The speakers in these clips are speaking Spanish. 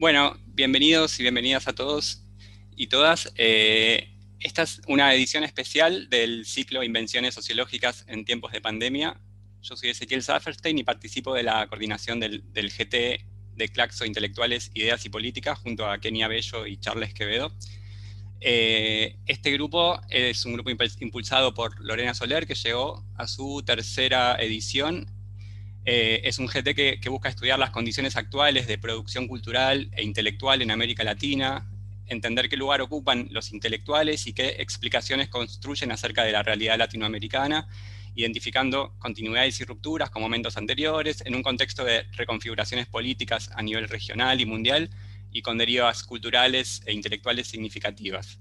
Bueno, bienvenidos y bienvenidas a todos y todas. Esta es una edición especial del ciclo Invenciones Sociológicas en tiempos de pandemia. Yo soy Ezequiel Saferstein y participo de la coordinación del GT de Claxo Intelectuales, Ideas y Políticas junto a Kenia Bello y Charles Quevedo. Este grupo es un grupo impulsado por Lorena Soler, que llegó a su tercera edición. Es un GT que busca estudiar las condiciones actuales de producción cultural e intelectual en América Latina, entender qué lugar ocupan los intelectuales y qué explicaciones construyen acerca de la realidad latinoamericana, identificando continuidades y rupturas con momentos anteriores, en un contexto de reconfiguraciones políticas a nivel regional y mundial, y con derivas culturales e intelectuales significativas.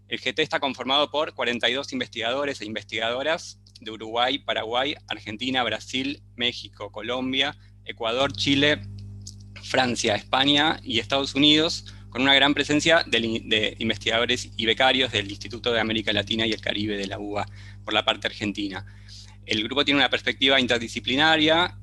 El GT está conformado por 42 investigadores e investigadoras de Uruguay, Paraguay, Argentina, Brasil, México, Colombia, Ecuador, Chile, Francia, España y Estados Unidos, con una gran presencia de investigadores y becarios del Instituto de América Latina y el Caribe de la UBA por la parte argentina. El grupo tiene una perspectiva interdisciplinaria,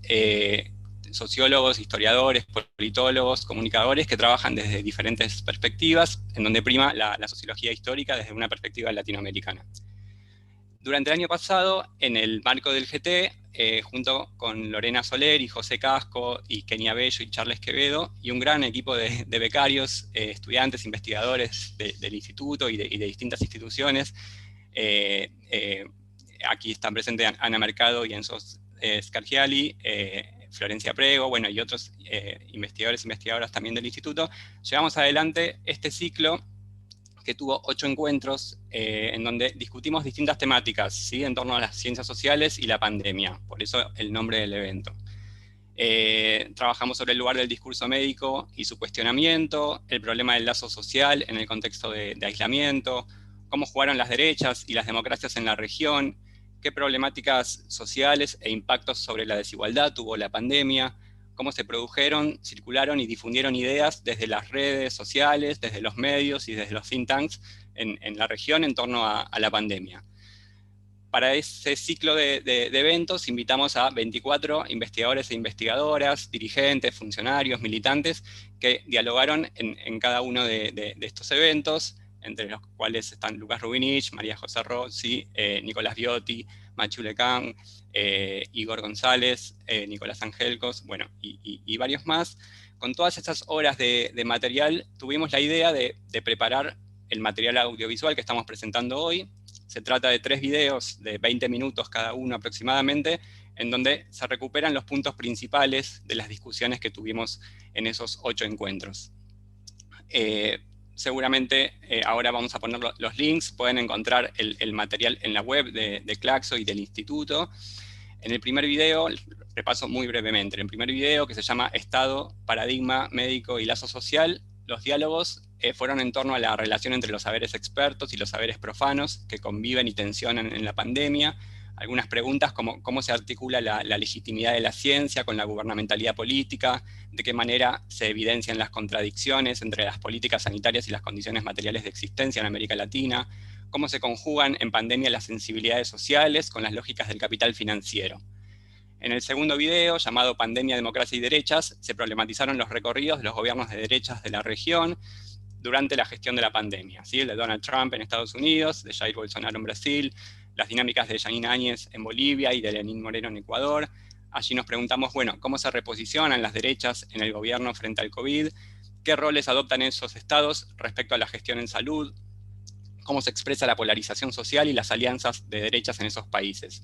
sociólogos, historiadores, politólogos, comunicadores que trabajan desde diferentes perspectivas, en donde prima la sociología histórica desde una perspectiva latinoamericana. Durante el año pasado, en el marco del GT, junto con Lorena Soler y José Casco y Kenia Bello y Charles Quevedo, y un gran equipo de becarios, estudiantes, investigadores del instituto y de distintas instituciones, aquí están presentes Ana Mercado y Enzo Scargiali, Florencia Prego, bueno, y otros investigadores e investigadoras también del instituto, llevamos adelante este ciclo que tuvo 8 encuentros en donde discutimos distintas temáticas, ¿sí?, en torno a las ciencias sociales y la pandemia, por eso el nombre del evento. Trabajamos sobre el lugar del discurso médico y su cuestionamiento, el problema del lazo social en el contexto de aislamiento, cómo jugaron las derechas y las democracias en la región, qué problemáticas sociales e impactos sobre la desigualdad tuvo la pandemia, cómo se produjeron, circularon y difundieron ideas desde las redes sociales, desde los medios y desde los think tanks en la región en torno a la pandemia. Para ese ciclo de eventos invitamos a 24 investigadores e investigadoras, dirigentes, funcionarios, militantes, que dialogaron en cada uno de estos eventos, entre los cuales están Lucas Rubinich, María José Rossi, Nicolás Biotti, Machu Lecán, Igor González, Nicolás Angelcos, bueno, y varios más. Con todas estas horas de material, tuvimos la idea de preparar el material audiovisual que estamos presentando hoy. Se trata de 3 videos de 20 minutos cada uno aproximadamente, en donde se recuperan los puntos principales de las discusiones que tuvimos en esos 8 encuentros. Seguramente ahora vamos a poner los links, pueden encontrar el material en la web de Claxo y del instituto. En el primer video, repaso muy brevemente, en el primer video, que se llama Estado, Paradigma, Médico y Lazo Social, los diálogos fueron en torno a la relación entre los saberes expertos y los saberes profanos que conviven y tensionan en la pandemia. Algunas preguntas como cómo se articula la legitimidad de la ciencia con la gubernamentalidad política, de qué manera se evidencian las contradicciones entre las políticas sanitarias y las condiciones materiales de existencia en América Latina, cómo se conjugan en pandemia las sensibilidades sociales con las lógicas del capital financiero. En el segundo video, llamado Pandemia, Democracia y Derechas, se problematizaron los recorridos de los gobiernos de derechas de la región durante la gestión de la pandemia, ¿sí?, el de Donald Trump en Estados Unidos, de Jair Bolsonaro en Brasil, las dinámicas de Yanine Áñez en Bolivia y de Lenín Moreno en Ecuador. Allí nos preguntamos, bueno, ¿cómo se reposicionan las derechas en el gobierno frente al COVID? ¿Qué roles adoptan esos estados respecto a la gestión en salud? ¿Cómo se expresa la polarización social y las alianzas de derechas en esos países?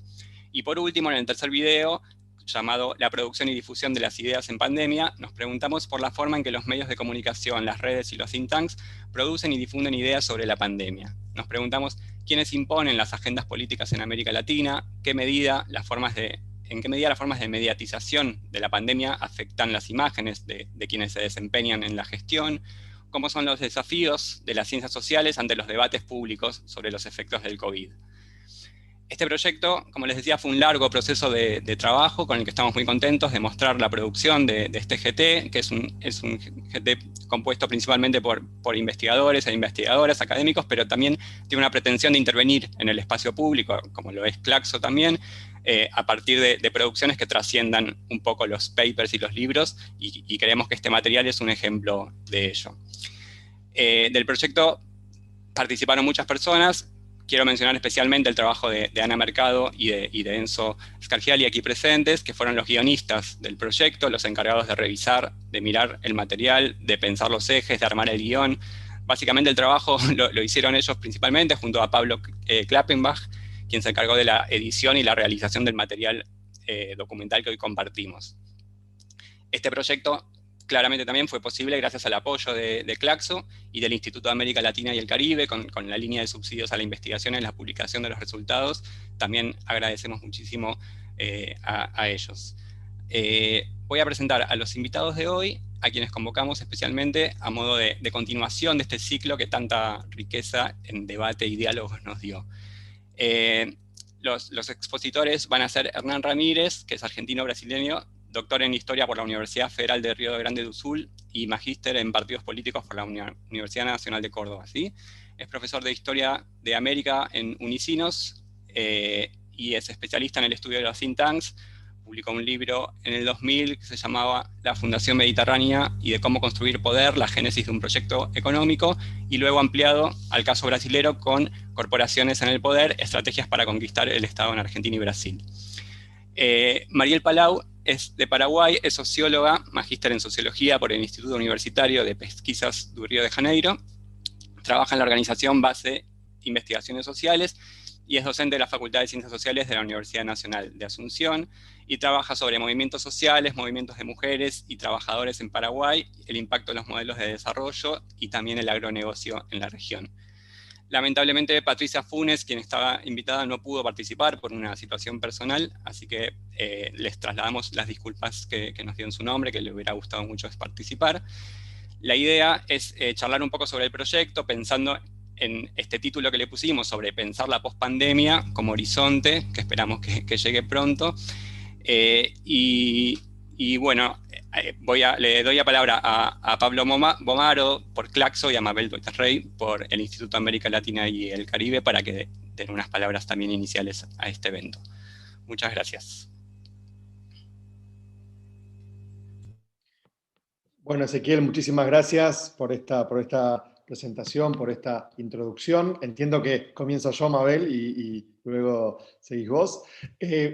Y por último, en el tercer video, llamado La producción y difusión de las ideas en pandemia, nos preguntamos por la forma en que los medios de comunicación, las redes y los think tanks producen y difunden ideas sobre la pandemia. Nos preguntamos quiénes imponen las agendas políticas en América Latina, en qué medida las formas de mediatización de la pandemia afectan las imágenes de quienes se desempeñan en la gestión, cómo son los desafíos de las ciencias sociales ante los debates públicos sobre los efectos del COVID. Este proyecto, como les decía, fue un largo proceso de trabajo con el que estamos muy contentos de mostrar la producción de este GT, que es un GT compuesto principalmente por investigadores e investigadoras, académicos, pero también tiene una pretensión de intervenir en el espacio público, como lo es Claxo también, a partir de producciones que trasciendan un poco los papers y los libros, y creemos que este material es un ejemplo de ello. Del proyecto participaron muchas personas. Quiero mencionar especialmente el trabajo de Ana Mercado y de Enzo Scargiali aquí presentes, que fueron los guionistas del proyecto, los encargados de revisar, de mirar el material, de pensar los ejes, de armar el guión. Básicamente el trabajo lo hicieron ellos principalmente, junto a Pablo Klappenbach, quien se encargó de la edición y la realización del material documental que hoy compartimos. Este proyecto claramente también fue posible gracias al apoyo de Claxo y del Instituto de América Latina y el Caribe, con la línea de subsidios a la investigación y la publicación de los resultados. También agradecemos muchísimo a ellos. Voy a presentar a los invitados de hoy, a quienes convocamos especialmente a modo de continuación de este ciclo que tanta riqueza en debate y diálogos nos dio. Los expositores van a ser Hernán Ramírez, que es argentino-brasileño, doctor en Historia por la Universidad Federal de Río Grande do Sul y magíster en Partidos Políticos por la Universidad Nacional de Córdoba. ¿Sí? Es profesor de Historia de América en Unicinos y es especialista en el estudio de los think tanks. Publicó un libro en el 2000 que se llamaba La Fundación Mediterránea y de cómo construir poder, la génesis de un proyecto económico, y luego ampliado al caso brasilero con corporaciones en el poder, estrategias para conquistar el Estado en Argentina y Brasil. Mariel Palau es de Paraguay, es socióloga, magíster en Sociología por el Instituto Universitario de Pesquisas do Río de Janeiro, trabaja en la organización Base Investigaciones Sociales y es docente de la Facultad de Ciencias Sociales de la Universidad Nacional de Asunción, y trabaja sobre movimientos sociales, movimientos de mujeres y trabajadores en Paraguay, el impacto de los modelos de desarrollo y también el agronegocio en la región. Lamentablemente Patricia Funes, quien estaba invitada, no pudo participar por una situación personal, así que les trasladamos las disculpas que nos dio en su nombre, que le hubiera gustado mucho participar. La idea es charlar un poco sobre el proyecto, pensando en este título que le pusimos sobre pensar la pospandemia como horizonte, que esperamos que llegue pronto. Y bueno, le doy la palabra a Pablo Bomaro por Claxo y a Mabel Rey por el Instituto de América Latina y el Caribe para que den unas palabras también iniciales a este evento. Muchas gracias. Bueno, Ezequiel, muchísimas gracias por esta presentación, por esta introducción. Entiendo que comienzo yo, Mabel, y luego seguís vos.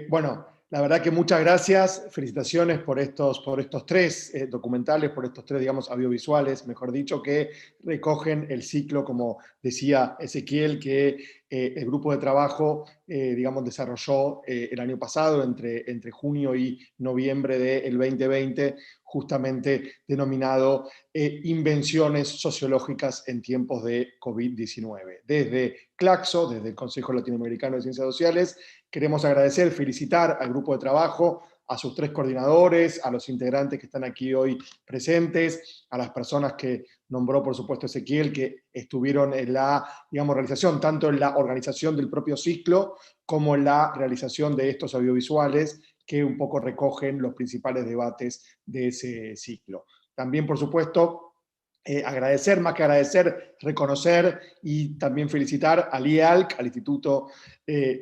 Bueno, la verdad que muchas gracias, felicitaciones por estos tres documentales, por estos tres, digamos, audiovisuales, mejor dicho, que recogen el ciclo, como decía Ezequiel, que el grupo de trabajo, digamos, desarrolló el año pasado, entre junio y noviembre del 2020, justamente denominado Invenciones Sociológicas en tiempos de COVID-19. Desde Claxo, desde el Consejo Latinoamericano de Ciencias Sociales, queremos agradecer, felicitar al grupo de trabajo, a sus tres coordinadores, a los integrantes que están aquí hoy presentes, a las personas que nombró, por supuesto, Ezequiel, que estuvieron en la, digamos, realización, tanto en la organización del propio ciclo, como en la realización de estos audiovisuales, que un poco recogen los principales debates de ese ciclo. También, por supuesto, agradecer, más que agradecer, reconocer y también felicitar al IALC, al instituto,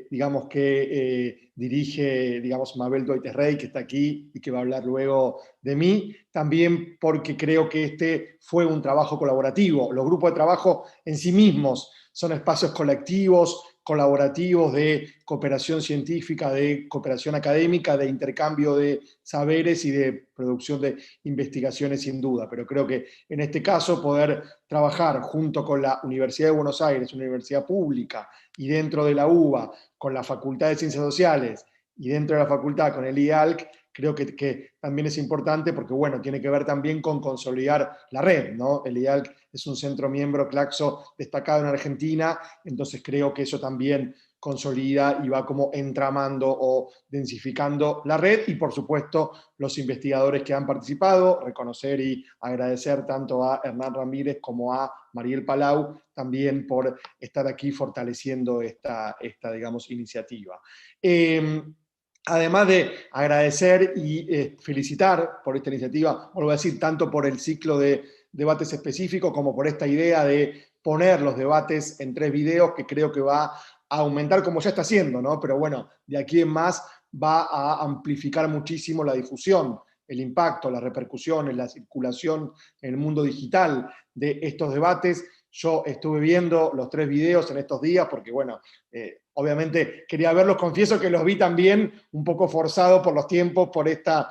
digamos, que dirige, digamos, Mabel Rey, que está aquí y que va a hablar luego de mí, también porque creo que este fue un trabajo colaborativo. Los grupos de trabajo en sí mismos son espacios colectivos, colaborativos de cooperación científica, de cooperación académica, de intercambio de saberes y de producción de investigaciones sin duda, pero creo que en este caso poder trabajar junto con la Universidad de Buenos Aires, una universidad pública, y dentro de la UBA, con la Facultad de Ciencias Sociales, y dentro de la facultad con el IALC, creo que también es importante porque, bueno, tiene que ver también con consolidar la red, ¿no? El IALC es un centro miembro Claxo destacado en Argentina, entonces creo que eso también consolida y va como entramando o densificando la red, y por supuesto los investigadores que han participado, reconocer y agradecer tanto a Hernán Ramírez como a Mariel Palau también por estar aquí fortaleciendo esta digamos, iniciativa. Además de agradecer y felicitar por esta iniciativa, vuelvo a decir, tanto por el ciclo de debates específicos como por esta idea de poner los debates en 3 videos, que creo que va a aumentar como ya está haciendo, ¿no? Pero bueno, de aquí en más va a amplificar muchísimo la difusión, el impacto, las repercusiones, la circulación en el mundo digital de estos debates. Yo estuve viendo los 3 videos en estos días porque, bueno, obviamente quería verlos, confieso que los vi también un poco forzado por los tiempos, por esta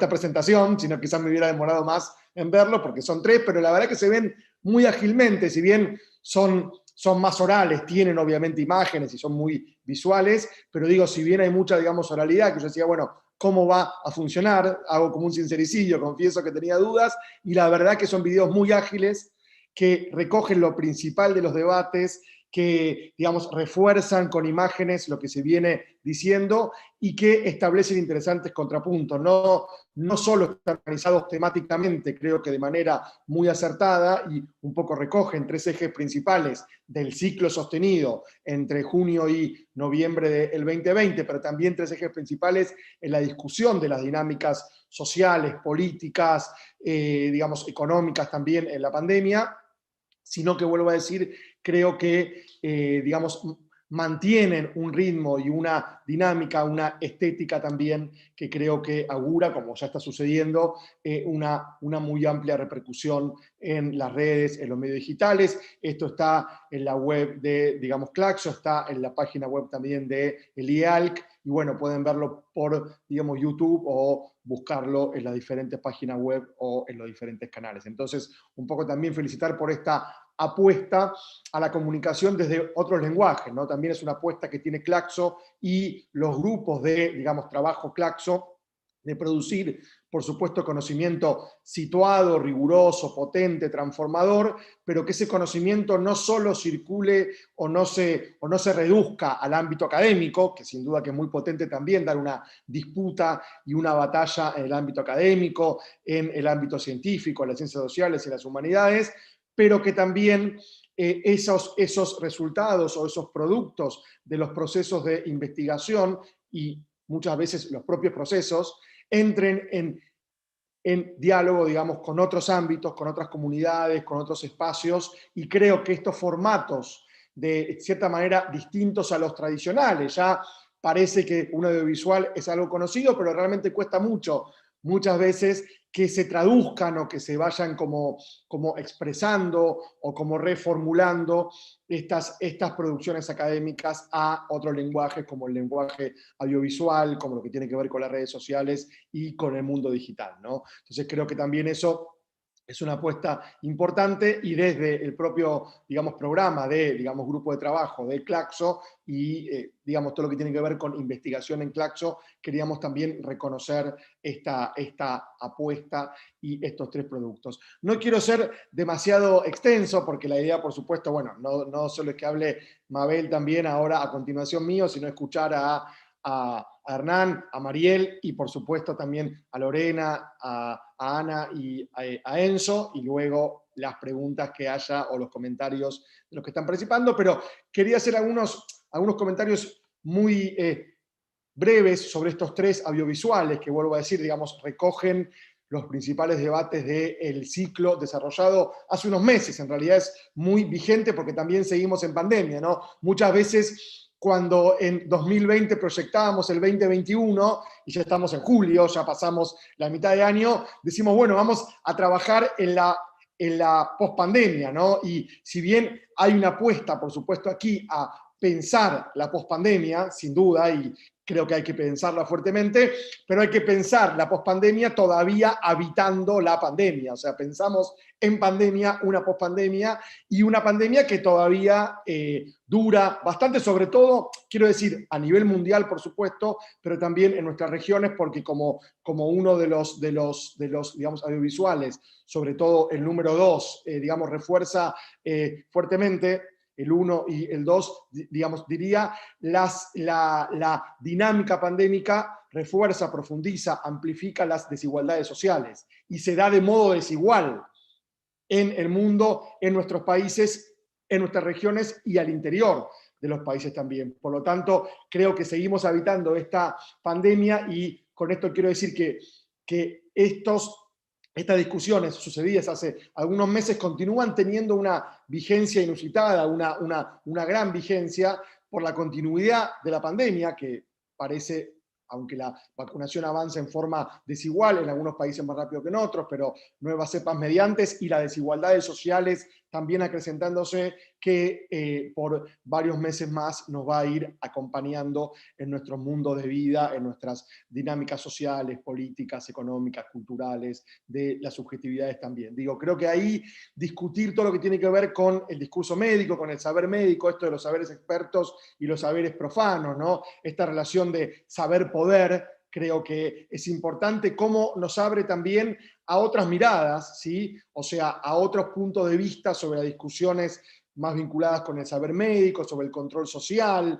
presentación, sino quizás me hubiera demorado más en verlos porque son 3, pero la verdad que se ven muy ágilmente, si bien son más orales, tienen obviamente imágenes y son muy visuales, pero digo, si bien hay mucha, digamos, oralidad, que yo decía, bueno, ¿cómo va a funcionar? Hago como un sincericidio, confieso que tenía dudas, y la verdad que son videos muy ágiles, que recogen lo principal de los debates, que, digamos, refuerzan con imágenes lo que se viene diciendo y que establecen interesantes contrapuntos. No solo están organizados temáticamente, creo que de manera muy acertada, y un poco recogen 3 ejes principales del ciclo sostenido entre junio y noviembre del 2020, pero también 3 ejes principales en la discusión de las dinámicas sociales, políticas, digamos, económicas también en la pandemia, sino que, vuelvo a decir, creo que, digamos, mantienen un ritmo y una dinámica, una estética también que creo que augura, como ya está sucediendo, una muy amplia repercusión en las redes, en los medios digitales. Esto está en la web de, digamos, Claxo, está en la página web también de el IALC, y bueno, pueden verlo por, digamos, YouTube o buscarlo en las diferentes páginas web o en los diferentes canales. Entonces, un poco también felicitar por esta apuesta a la comunicación desde otros lenguajes, ¿no? También es una apuesta que tiene Claxo y los grupos de, digamos, trabajo Claxo, de producir, por supuesto, conocimiento situado, riguroso, potente, transformador, pero que ese conocimiento no solo circule o no se reduzca al ámbito académico, que sin duda que es muy potente también dar una disputa y una batalla en el ámbito académico, en el ámbito científico, en las ciencias sociales y las humanidades, pero que también esos resultados o esos productos de los procesos de investigación y muchas veces los propios procesos entren en diálogo, digamos, con otros ámbitos, con otras comunidades, con otros espacios, y creo que estos formatos, de cierta manera distintos a los tradicionales, ya parece que un audiovisual es algo conocido, pero realmente cuesta mucho, muchas veces, que se traduzcan o que se vayan como expresando o como reformulando estas producciones académicas a otros lenguajes, como el lenguaje audiovisual, como lo que tiene que ver con las redes sociales y con el mundo digital, ¿no? Entonces creo que también eso es una apuesta importante, y desde el propio, digamos, programa de, digamos, grupo de trabajo de Claxo y, digamos, todo lo que tiene que ver con investigación en Claxo, queríamos también reconocer esta apuesta y estos 3 productos. No quiero ser demasiado extenso, porque la idea, por supuesto, bueno, no solo es que hable Mabel también ahora a continuación mío, sino escuchar a Hernán, a Mariel y por supuesto también a Lorena, a Ana y a Enzo, y luego las preguntas que haya o los comentarios de los que están participando, pero quería hacer algunos comentarios muy breves sobre estos 3 audiovisuales que, vuelvo a decir, digamos, recogen los principales debates del ciclo desarrollado hace unos meses. En realidad es muy vigente porque también seguimos en pandemia, ¿no? Muchas veces, cuando en 2020 proyectábamos el 2021 y ya estamos en julio, ya pasamos la mitad de año, decimos, bueno, vamos a trabajar en la pospandemia, ¿no? Y si bien hay una apuesta, por supuesto, aquí a pensar la pospandemia, sin duda, y creo que hay que pensarla fuertemente, pero hay que pensar la pospandemia todavía habitando la pandemia. O sea, pensamos en pandemia, una pospandemia, y una pandemia que todavía dura bastante, sobre todo, quiero decir, a nivel mundial, por supuesto, pero también en nuestras regiones, porque como uno de los digamos, audiovisuales, sobre todo el número 2, digamos, refuerza fuertemente, el 1 y el 2, digamos, diría, la dinámica pandémica refuerza, profundiza, amplifica las desigualdades sociales y se da de modo desigual en el mundo, en nuestros países, en nuestras regiones y al interior de los países también. Por lo tanto, creo que seguimos habitando esta pandemia y con esto quiero decir que estas discusiones sucedidas hace algunos meses continúan teniendo una vigencia inusitada, una gran vigencia por la continuidad de la pandemia que parece, aunque la vacunación avanza en forma desigual, en algunos países más rápido que en otros, pero nuevas cepas mediantes y las desigualdades sociales también acrecentándose, que por varios meses más nos va a ir acompañando en nuestros mundos de vida, en nuestras dinámicas sociales, políticas, económicas, culturales, de las subjetividades también. Digo, creo que ahí discutir todo lo que tiene que ver con el discurso médico, con el saber médico, esto de los saberes expertos y los saberes profanos, ¿no? Esta relación de saber-poder, creo que es importante cómo nos abre también a otras miradas, ¿sí? O sea, a otros puntos de vista sobre las discusiones más vinculadas con el saber médico, sobre el control social,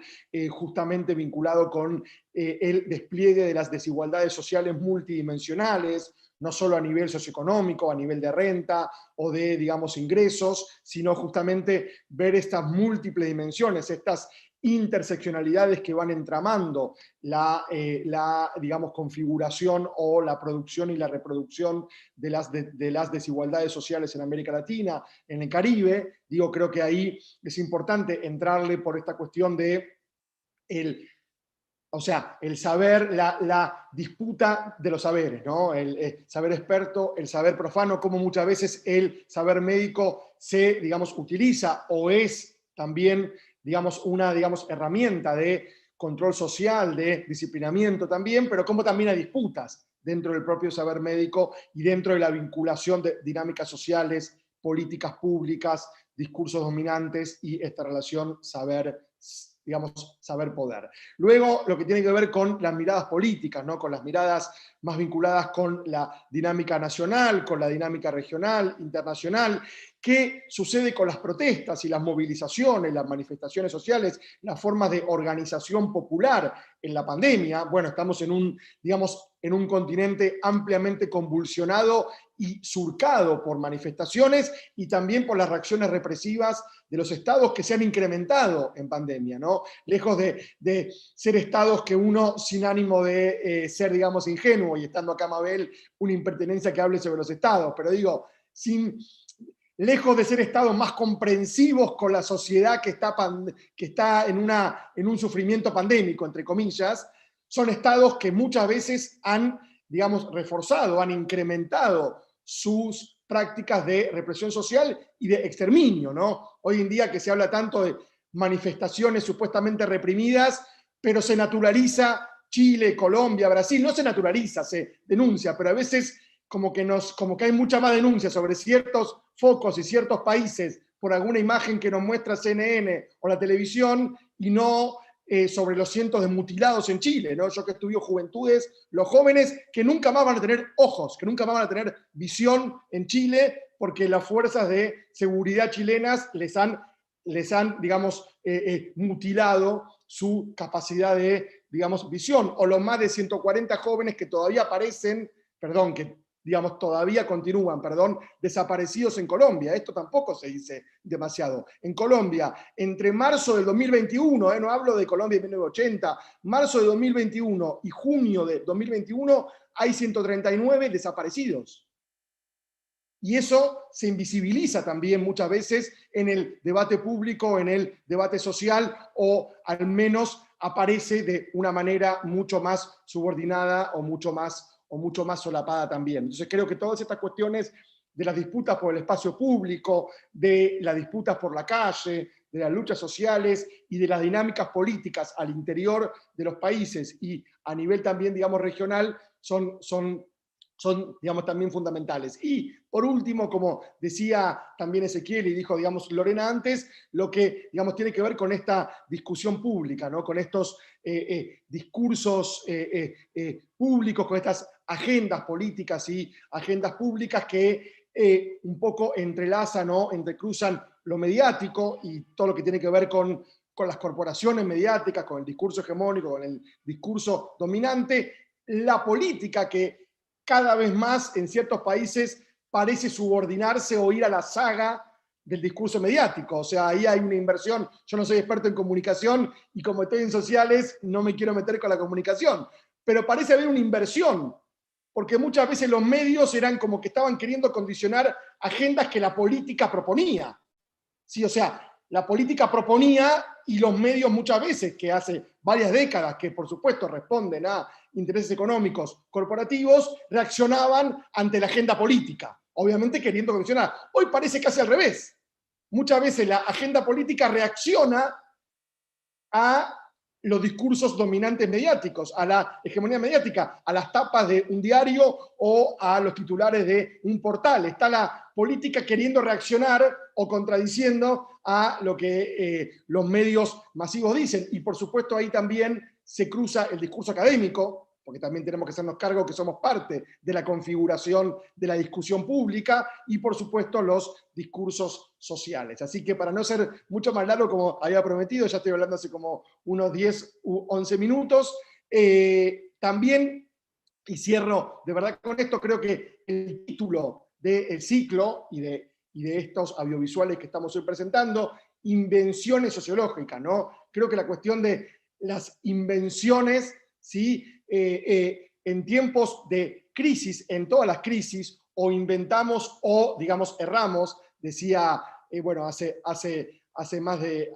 justamente vinculado con el despliegue de las desigualdades sociales multidimensionales, no solo a nivel socioeconómico, a nivel de renta o de, digamos, ingresos, sino justamente ver estas múltiples dimensiones, estas interseccionalidades que van entramando la digamos, configuración o la producción y la reproducción de las desigualdades sociales en América Latina, en el Caribe. Digo, creo que ahí es importante entrarle por esta cuestión de o sea, el saber, la disputa de los saberes, ¿no? El saber experto, el saber profano, como muchas veces el saber médico se, digamos, utiliza o es también, digamos, una, digamos, herramienta de control social, de disciplinamiento también, pero como también hay disputas dentro del propio saber médico y dentro de la vinculación de dinámicas sociales, políticas públicas, discursos dominantes y esta relación saber, digamos, saber-poder. Luego, lo que tiene que ver con las miradas políticas, ¿no? Con las miradas más vinculadas con la dinámica nacional, con la dinámica regional, internacional. ¿Qué sucede con las protestas y las movilizaciones, las manifestaciones sociales, las formas de organización popular en la pandemia? Bueno, estamos en un, digamos, en un continente ampliamente convulsionado y surcado por manifestaciones y también por las reacciones represivas de los estados que se han incrementado en pandemia, ¿no? Lejos de ser estados que uno, sin ánimo de ser, digamos, ingenuo, y estando acá Mabel, una impertinencia que hable sobre los estados, pero digo, lejos de ser estados más comprensivos con la sociedad que está en un sufrimiento pandémico, entre comillas, son estados que muchas veces han, digamos, reforzado, han incrementado sus prácticas de represión social y de exterminio, ¿no? Hoy en día que se habla tanto de manifestaciones supuestamente reprimidas, pero se naturaliza Chile, Colombia, Brasil, no se naturaliza, se denuncia, pero a veces como que hay mucha más denuncia sobre ciertos focos y ciertos países por alguna imagen que nos muestra CNN o la televisión y no sobre los cientos de mutilados en Chile, ¿no? Yo que estudio juventudes, los jóvenes que nunca más van a tener ojos, que nunca más van a tener visión en Chile porque las fuerzas de seguridad chilenas les han digamos, mutilado su capacidad de, digamos, visión, o los más de 140 jóvenes que todavía aparecen, perdón, que digamos, todavía continúan, perdón, desaparecidos en Colombia. Esto tampoco se dice demasiado. En Colombia, entre marzo del 2021, no hablo de Colombia de 1980, marzo de 2021 y junio de 2021, hay 139 desaparecidos. Y eso se invisibiliza también muchas veces en el debate público, en el debate social, o al menos aparece de una manera mucho más subordinada o mucho más solapada también. Entonces creo que todas estas cuestiones de las disputas por el espacio público, de las disputas por la calle, de las luchas sociales y de las dinámicas políticas al interior de los países y a nivel también, digamos, regional, son, digamos, también fundamentales. Y, por último, como decía también Ezequiel y dijo, digamos, Lorena antes, lo que, digamos, tiene que ver con esta discusión pública, ¿no? Con estos discursos públicos, con estas agendas políticas y agendas públicas que un poco entrelazan o entrecruzan lo mediático y todo lo que tiene que ver con las corporaciones mediáticas, con el discurso hegemónico, con el discurso dominante, la política que cada vez más en ciertos países parece subordinarse o ir a la saga del discurso mediático. O sea, ahí hay una inversión. Yo no soy experto en comunicación y como estoy en sociales no me quiero meter con la comunicación, pero parece haber una inversión, porque muchas veces los medios eran como que estaban queriendo condicionar agendas que la política proponía. Sí, o sea, la política proponía y los medios muchas veces, que hace varias décadas, que por supuesto responden a intereses económicos corporativos, reaccionaban ante la agenda política, obviamente queriendo condicionar. Hoy parece casi al revés. Muchas veces la agenda política reacciona a los discursos dominantes mediáticos, a la hegemonía mediática, a las tapas de un diario o a los titulares de un portal. Está la política queriendo reaccionar o contradiciendo a lo que los medios masivos dicen. Y por supuesto ahí también se cruza el discurso académico, porque también tenemos que hacernos cargo que somos parte de la configuración de la discusión pública, y por supuesto los discursos sociales. Así que para no ser mucho más largo, como había prometido, ya estoy hablando hace como unos 10 u 11 minutos, también, y cierro de verdad con esto, creo que el título del ciclo y de estos audiovisuales que estamos hoy presentando, invenciones sociológicas, ¿no? Creo que la cuestión de las invenciones, ¿sí? En tiempos de crisis, en todas las crisis, o inventamos o, digamos, erramos, decía, bueno, hace más de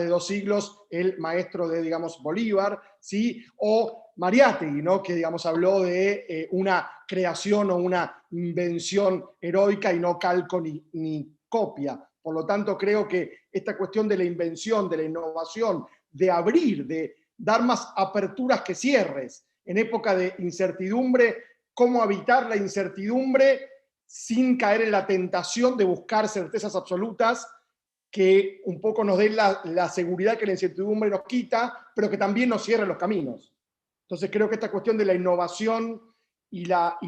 2 siglos el maestro de, digamos, Bolívar, ¿sí? O Mariátegui, ¿no? Que, digamos, habló de una creación o una invención heroica y no calco ni copia. Por lo tanto, creo que esta cuestión de la invención, de la innovación, de abrir, de dar más aperturas que cierres, en época de incertidumbre, cómo habitar la incertidumbre sin caer en la tentación de buscar certezas absolutas que un poco nos den la seguridad que la incertidumbre nos quita, pero que también nos cierre los caminos. Entonces creo que esta cuestión de la innovación y la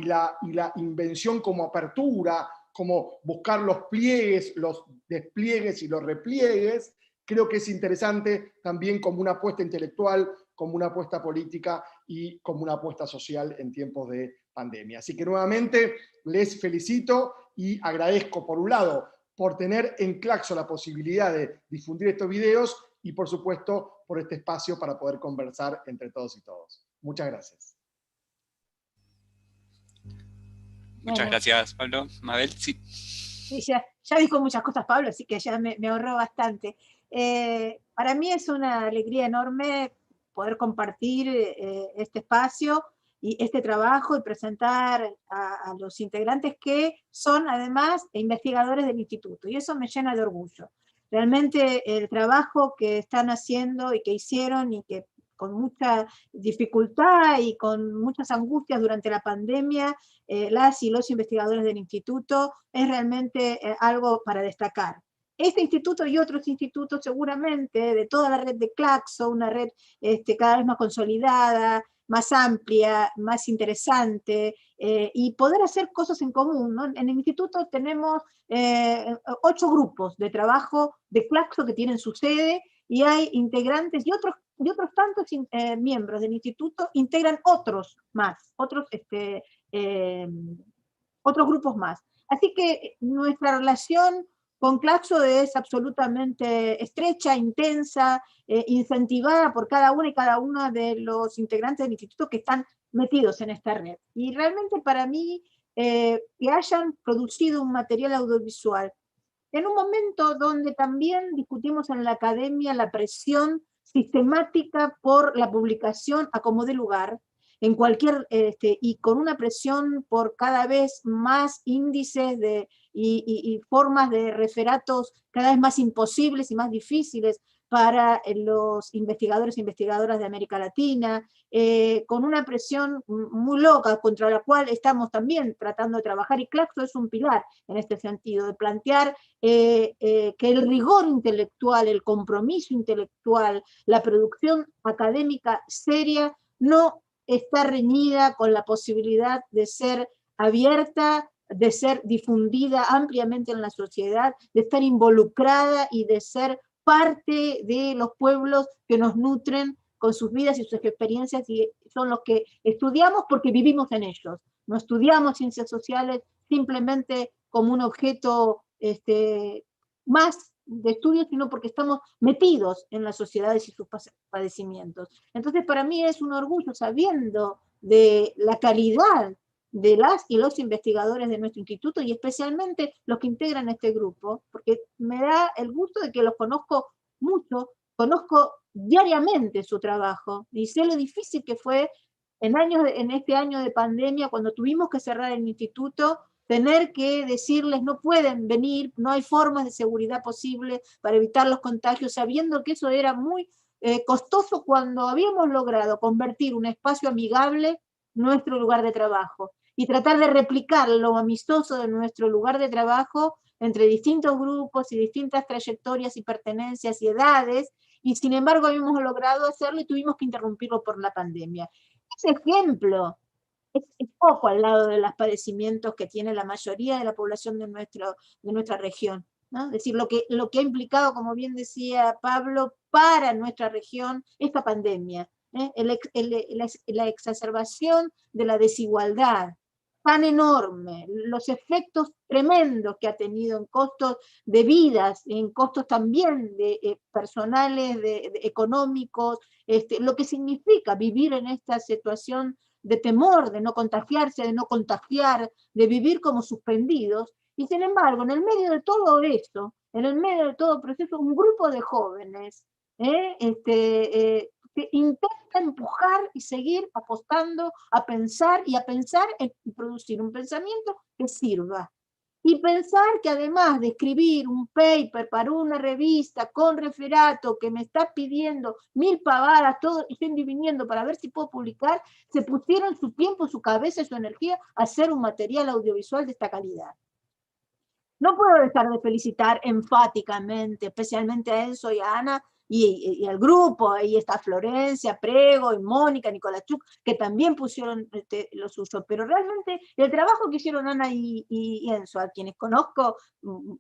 invención como apertura, como buscar los pliegues, los despliegues y los repliegues, creo que es interesante también como una apuesta intelectual, como una apuesta política y como una apuesta social en tiempos de pandemia. Así que nuevamente les felicito y agradezco, por un lado, por tener en Claxo la posibilidad de difundir estos videos y, por supuesto, por este espacio para poder conversar entre todos y todos. Muchas gracias. Muchas gracias, Pablo. Mabel, sí. Sí, ya dijo muchas cosas, Pablo, así que ya me ahorró bastante. Para mí es una alegría enorme poder compartir este espacio y este trabajo y presentar a los integrantes que son además investigadores del instituto, y eso me llena de orgullo. Realmente el trabajo que están haciendo y que hicieron y que con mucha dificultad y con muchas angustias durante la pandemia, las y los investigadores del instituto es realmente algo para destacar. Este instituto y otros institutos seguramente, de toda la red de Claxo, una red cada vez más consolidada, más amplia, más interesante, y poder hacer cosas en común, ¿no? En el instituto tenemos 8 grupos de trabajo de Claxo que tienen su sede, y hay integrantes y otros tantos miembros del instituto integran otros grupos más. Así que nuestra relación con Claxo es absolutamente estrecha, intensa, incentivada por cada una y cada uno de los integrantes del instituto que están metidos en esta red. Y realmente para mí, que hayan producido un material audiovisual en un momento donde también discutimos en la academia la presión sistemática por la publicación a como dé lugar, en cualquier, y con una presión por cada vez más índices y formas de referatos cada vez más imposibles y más difíciles para los investigadores e investigadoras de América Latina, con una presión muy loca contra la cual estamos también tratando de trabajar, y Claxo es un pilar en este sentido, de plantear que el rigor intelectual, el compromiso intelectual, la producción académica seria no está reñida con la posibilidad de ser abierta de ser difundida ampliamente en la sociedad, de estar involucrada y de ser parte de los pueblos que nos nutren con sus vidas y sus experiencias, y son los que estudiamos porque vivimos en ellos. No estudiamos ciencias sociales simplemente como un objeto más de estudio, sino porque estamos metidos en las sociedades y sus padecimientos. Entonces, para mí es un orgullo, sabiendo de la calidad de las y los investigadores de nuestro instituto, y especialmente los que integran este grupo, porque me da el gusto de que los conozco mucho, conozco diariamente su trabajo, y sé lo difícil que fue en este año de pandemia, cuando tuvimos que cerrar el instituto, tener que decirles no pueden venir, no hay formas de seguridad posible para evitar los contagios, sabiendo que eso era muy costoso cuando habíamos logrado convertir un espacio amigable nuestro lugar de trabajo y tratar de replicar lo amistoso de nuestro lugar de trabajo entre distintos grupos y distintas trayectorias y pertenencias y edades, y sin embargo habíamos logrado hacerlo y tuvimos que interrumpirlo por la pandemia. Ese ejemplo es poco al lado de los padecimientos que tiene la mayoría de la población de nuestra región, ¿no? Es decir, lo que ha implicado, como bien decía Pablo, para nuestra región esta pandemia, ¿eh? La exacerbación de la desigualdad tan enorme, los efectos tremendos que ha tenido en costos de vidas, en costos también personales, económicos, lo que significa vivir en esta situación de temor, de no contagiarse, de no contagiar, de vivir como suspendidos. Y sin embargo, en el medio de todo esto, en el medio de todo proceso, un grupo de jóvenes que intenta empujar y seguir apostando a pensar y producir un pensamiento que sirva. Y pensar que además de escribir un paper para una revista con referato que me está pidiendo 1000 pavadas, todo, y estoy viniendo para ver si puedo publicar, se pusieron su tiempo, su cabeza y su energía a hacer un material audiovisual de esta calidad. No puedo dejar de felicitar enfáticamente, especialmente a Enzo y a Ana y al grupo. Ahí está Florencia, Prego y Mónica, Nicolachuk, que también pusieron lo suyo. Pero realmente el trabajo que hicieron Ana y Enzo, a quienes conozco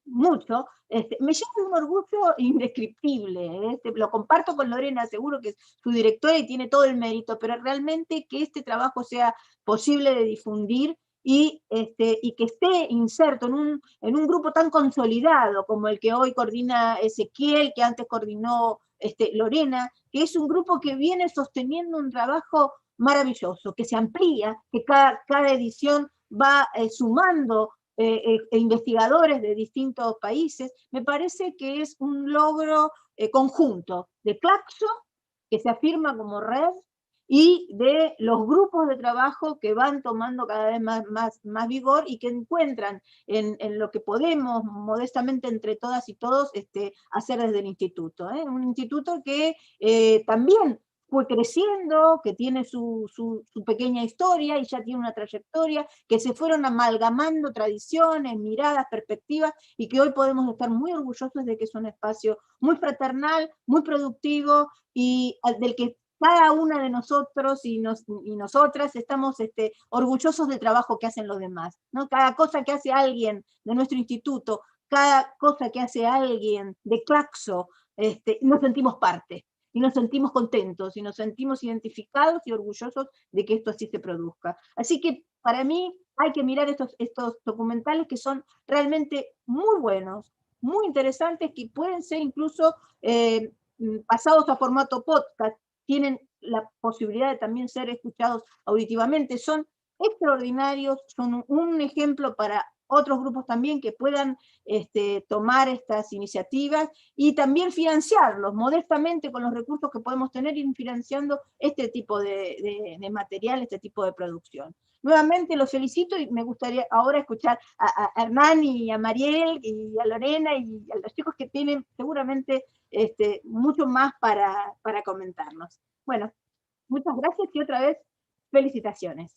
mucho, me llena de un orgullo indescriptible. Lo comparto con Lorena, seguro que es su directora y tiene todo el mérito, pero realmente que este trabajo sea posible de difundir y que esté inserto en un grupo tan consolidado como el que hoy coordina Ezequiel, que antes coordinó Lorena, que es un grupo que viene sosteniendo un trabajo maravilloso, que se amplía, que cada edición va sumando investigadores de distintos países. Me parece que es un logro conjunto de Claxo, que se afirma como red, y de los grupos de trabajo que van tomando cada vez más vigor y que encuentran en lo que podemos modestamente entre todas y todos hacer desde el instituto. Un instituto que también fue creciendo, que tiene su pequeña historia y ya tiene una trayectoria, que se fueron amalgamando tradiciones, miradas, perspectivas, y que hoy podemos estar muy orgullosos de que es un espacio muy fraternal, muy productivo, y del que cada una de nosotros y nosotras estamos orgullosos del trabajo que hacen los demás, ¿no? Cada cosa que hace alguien de nuestro instituto, cada cosa que hace alguien de Claxo, nos sentimos parte, y nos sentimos contentos, y nos sentimos identificados y orgullosos de que esto así se produzca. Así que para mí hay que mirar estos documentales que son realmente muy buenos, muy interesantes, que pueden ser incluso pasados a formato podcast, tienen la posibilidad de también ser escuchados auditivamente, son extraordinarios, son un ejemplo para otros grupos también que puedan tomar estas iniciativas y también financiarlos modestamente con los recursos que podemos tener, ir financiando este tipo de material, este tipo de producción. Nuevamente los felicito y me gustaría ahora escuchar a Hernán y a Mariel y a Lorena y a los chicos que tienen seguramente mucho más para comentarnos. Bueno, muchas gracias y otra vez felicitaciones.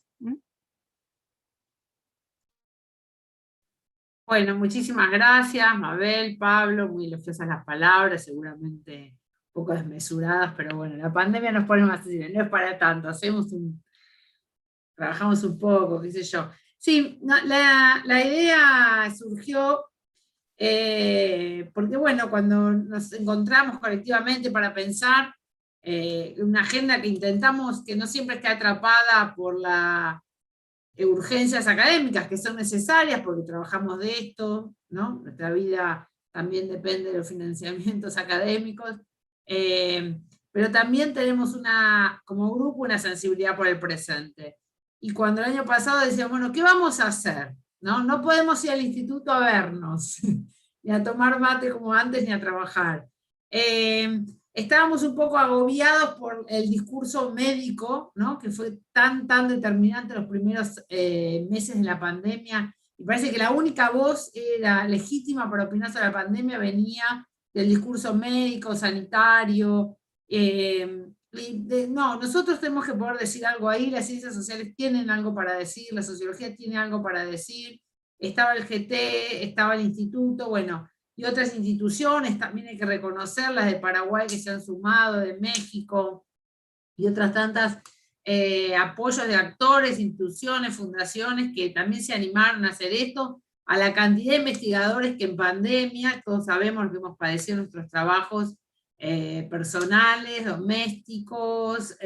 Bueno, muchísimas gracias, Mabel, Pablo, muy elogiosas las palabras, seguramente un poco desmesuradas, pero bueno, la pandemia nos pone más así, no es para tanto, trabajamos un poco, qué sé yo. Sí, no, la idea surgió porque, bueno, cuando nos encontramos colectivamente para pensar una agenda que intentamos que no siempre esté atrapada por las urgencias académicas que son necesarias porque trabajamos de esto, ¿no? Nuestra vida también depende de los financiamientos académicos, pero también tenemos como grupo una sensibilidad por el presente. Y cuando el año pasado decíamos, bueno, ¿qué vamos a hacer? No podemos ir al instituto a vernos, ni a tomar mate como antes, ni a trabajar. Estábamos un poco agobiados por el discurso médico, ¿no? Que fue tan determinante los primeros meses de la pandemia. Y parece que la única voz era legítima para opinar sobre la pandemia venía del discurso médico, sanitario. No, nosotros tenemos que poder decir algo ahí, las ciencias sociales tienen algo para decir, la sociología tiene algo para decir, estaba el GT, estaba el instituto, bueno, y otras instituciones, también hay que reconocer, las de Paraguay que se han sumado, de México, y otras tantas apoyos de actores, instituciones, fundaciones, que también se animaron a hacer esto, a la cantidad de investigadores que en pandemia, todos sabemos lo que hemos padecido en nuestros trabajos personales, domésticos,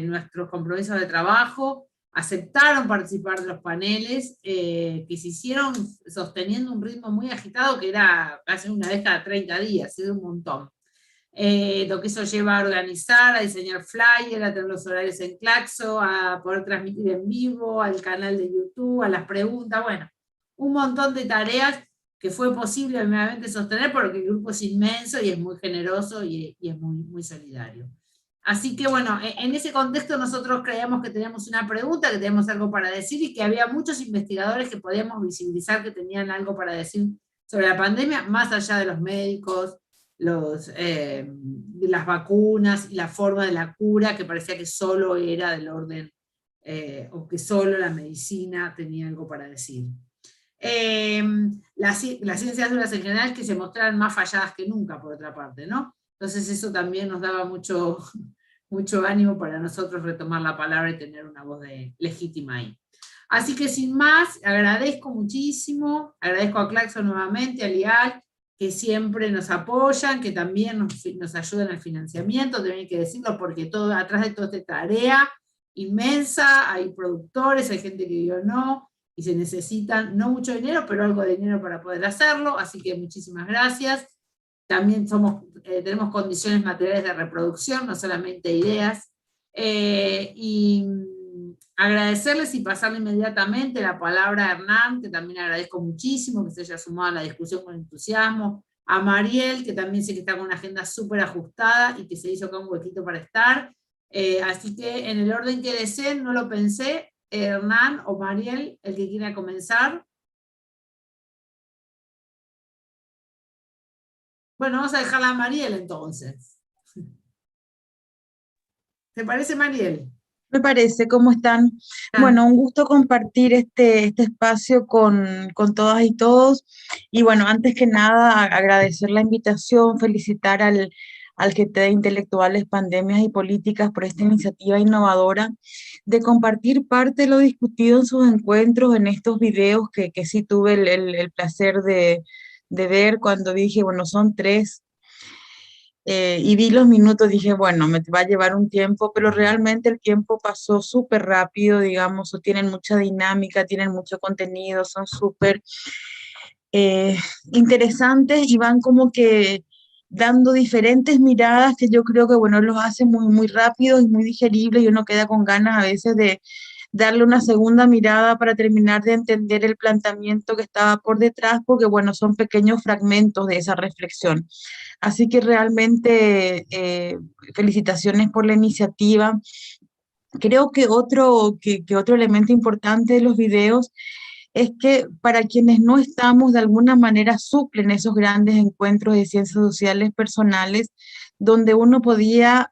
nuestros compromisos de trabajo, aceptaron participar de los paneles que se hicieron sosteniendo un ritmo muy agitado que era casi una vez cada 30 días, es un montón. Lo que eso lleva a organizar, a diseñar flyers, a tener los horarios en Claxo, a poder transmitir en vivo, al canal de YouTube, a las preguntas, bueno, un montón de tareas que fue posible nuevamente sostener porque el grupo es inmenso y es muy generoso y es muy solidario. Así que bueno, en ese contexto nosotros creíamos que teníamos una pregunta, que teníamos algo para decir y que había muchos investigadores que podíamos visibilizar que tenían algo para decir sobre la pandemia, más allá de los médicos, de las vacunas y la forma de la cura, que parecía que solo era del orden, o que solo la medicina tenía algo para decir. Las ciencias duras en general que se mostraran más falladas que nunca, por otra parte, ¿no? Entonces eso también nos daba mucho ánimo para nosotros retomar la palabra y tener una voz legítima ahí. Así que sin más, agradezco muchísimo, agradezco a Claxo nuevamente, a Lial, que siempre nos apoyan, que también nos ayudan al financiamiento, también hay que decirlo, porque atrás de toda esta tarea inmensa hay productores, hay gente que no, y se necesitan no mucho dinero, pero algo de dinero para poder hacerlo, así que muchísimas gracias. También tenemos condiciones materiales de reproducción, no solamente ideas, y agradecerles y pasarle inmediatamente la palabra a Hernán, que también agradezco muchísimo que se haya sumado a la discusión con entusiasmo, a Mariel, que también sé que está con una agenda súper ajustada y que se hizo acá un huequito para estar, así que en el orden que deseen, no lo pensé, Hernán o Mariel, el que quiera comenzar. Bueno, vamos a dejarla a Mariel entonces. ¿Te parece, Mariel? Me parece, ¿cómo están? Bueno, un gusto compartir este espacio con todas y todos. Y bueno, antes que nada, agradecer la invitación, felicitar al GT de Intelectuales, Pandemias y Políticas por esta iniciativa innovadora de compartir parte de lo discutido en sus encuentros, en estos videos que sí tuve el placer de ver cuando dije, bueno, son 3. Y vi los minutos, dije, bueno, me va a llevar un tiempo, pero realmente el tiempo pasó súper rápido, digamos, o tienen mucha dinámica, tienen mucho contenido, son súper interesantes y van como que dando diferentes miradas que yo creo que, bueno, los hace muy rápidos y muy digeribles y uno queda con ganas a veces de darle una segunda mirada para terminar de entender el planteamiento que estaba por detrás, porque, bueno, son pequeños fragmentos de esa reflexión. Así que realmente felicitaciones por la iniciativa. Creo que otro elemento importante de los videos es que para quienes no estamos, de alguna manera suplen esos grandes encuentros de ciencias sociales personales, donde uno podía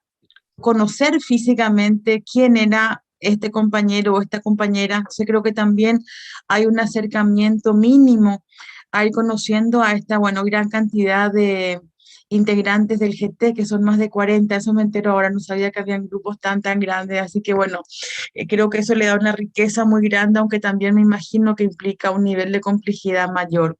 conocer físicamente quién era este compañero o esta compañera. Entonces creo que también hay un acercamiento mínimo a ir conociendo a esta, bueno, gran cantidad de integrantes del GT, que son más de 40, eso me entero ahora, no sabía que habían grupos tan grandes, así que bueno, creo que eso le da una riqueza muy grande, aunque también me imagino que implica un nivel de complejidad mayor.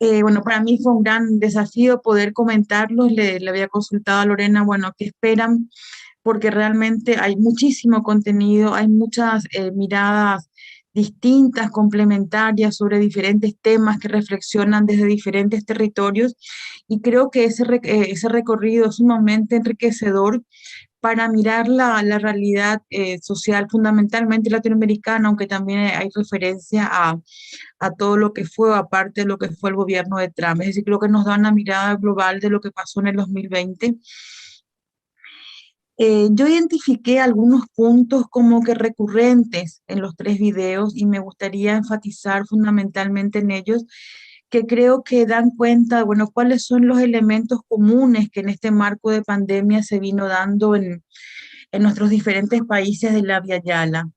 Bueno, para mí fue un gran desafío poder comentarlos, le había consultado a Lorena, bueno, ¿qué esperan? Porque realmente hay muchísimo contenido, hay muchas miradas distintas, complementarias sobre diferentes temas que reflexionan desde diferentes territorios y creo que ese recorrido es sumamente enriquecedor para mirar la realidad social fundamentalmente latinoamericana, aunque también hay referencia a todo lo que fue, aparte de lo que fue el gobierno de Trump. Es decir, creo que nos da una mirada global de lo que pasó en el 2020. Yo identifiqué algunos puntos como que recurrentes en los 3 videos y me gustaría enfatizar fundamentalmente en ellos, que creo que dan cuenta, bueno, cuáles son los elementos comunes que en este marco de pandemia se vino dando en nuestros diferentes países de la Via Yala.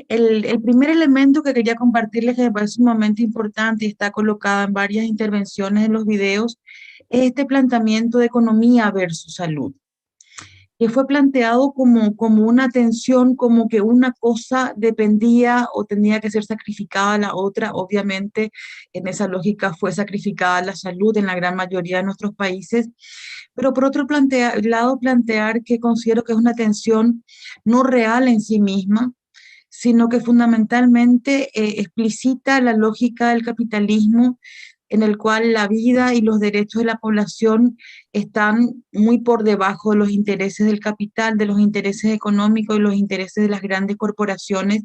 El primer elemento que quería compartirles, que me parece sumamente importante y está colocado en varias intervenciones en los videos, es este planteamiento de economía versus salud, que fue planteado como una tensión, como que una cosa dependía o tenía que ser sacrificada a la otra. Obviamente, en esa lógica fue sacrificada la salud en la gran mayoría de nuestros países, pero por otro lado plantear que considero que es una tensión no real en sí misma, sino que fundamentalmente explicita la lógica del capitalismo en el cual la vida y los derechos de la población están muy por debajo de los intereses del capital, de los intereses económicos y los intereses de las grandes corporaciones,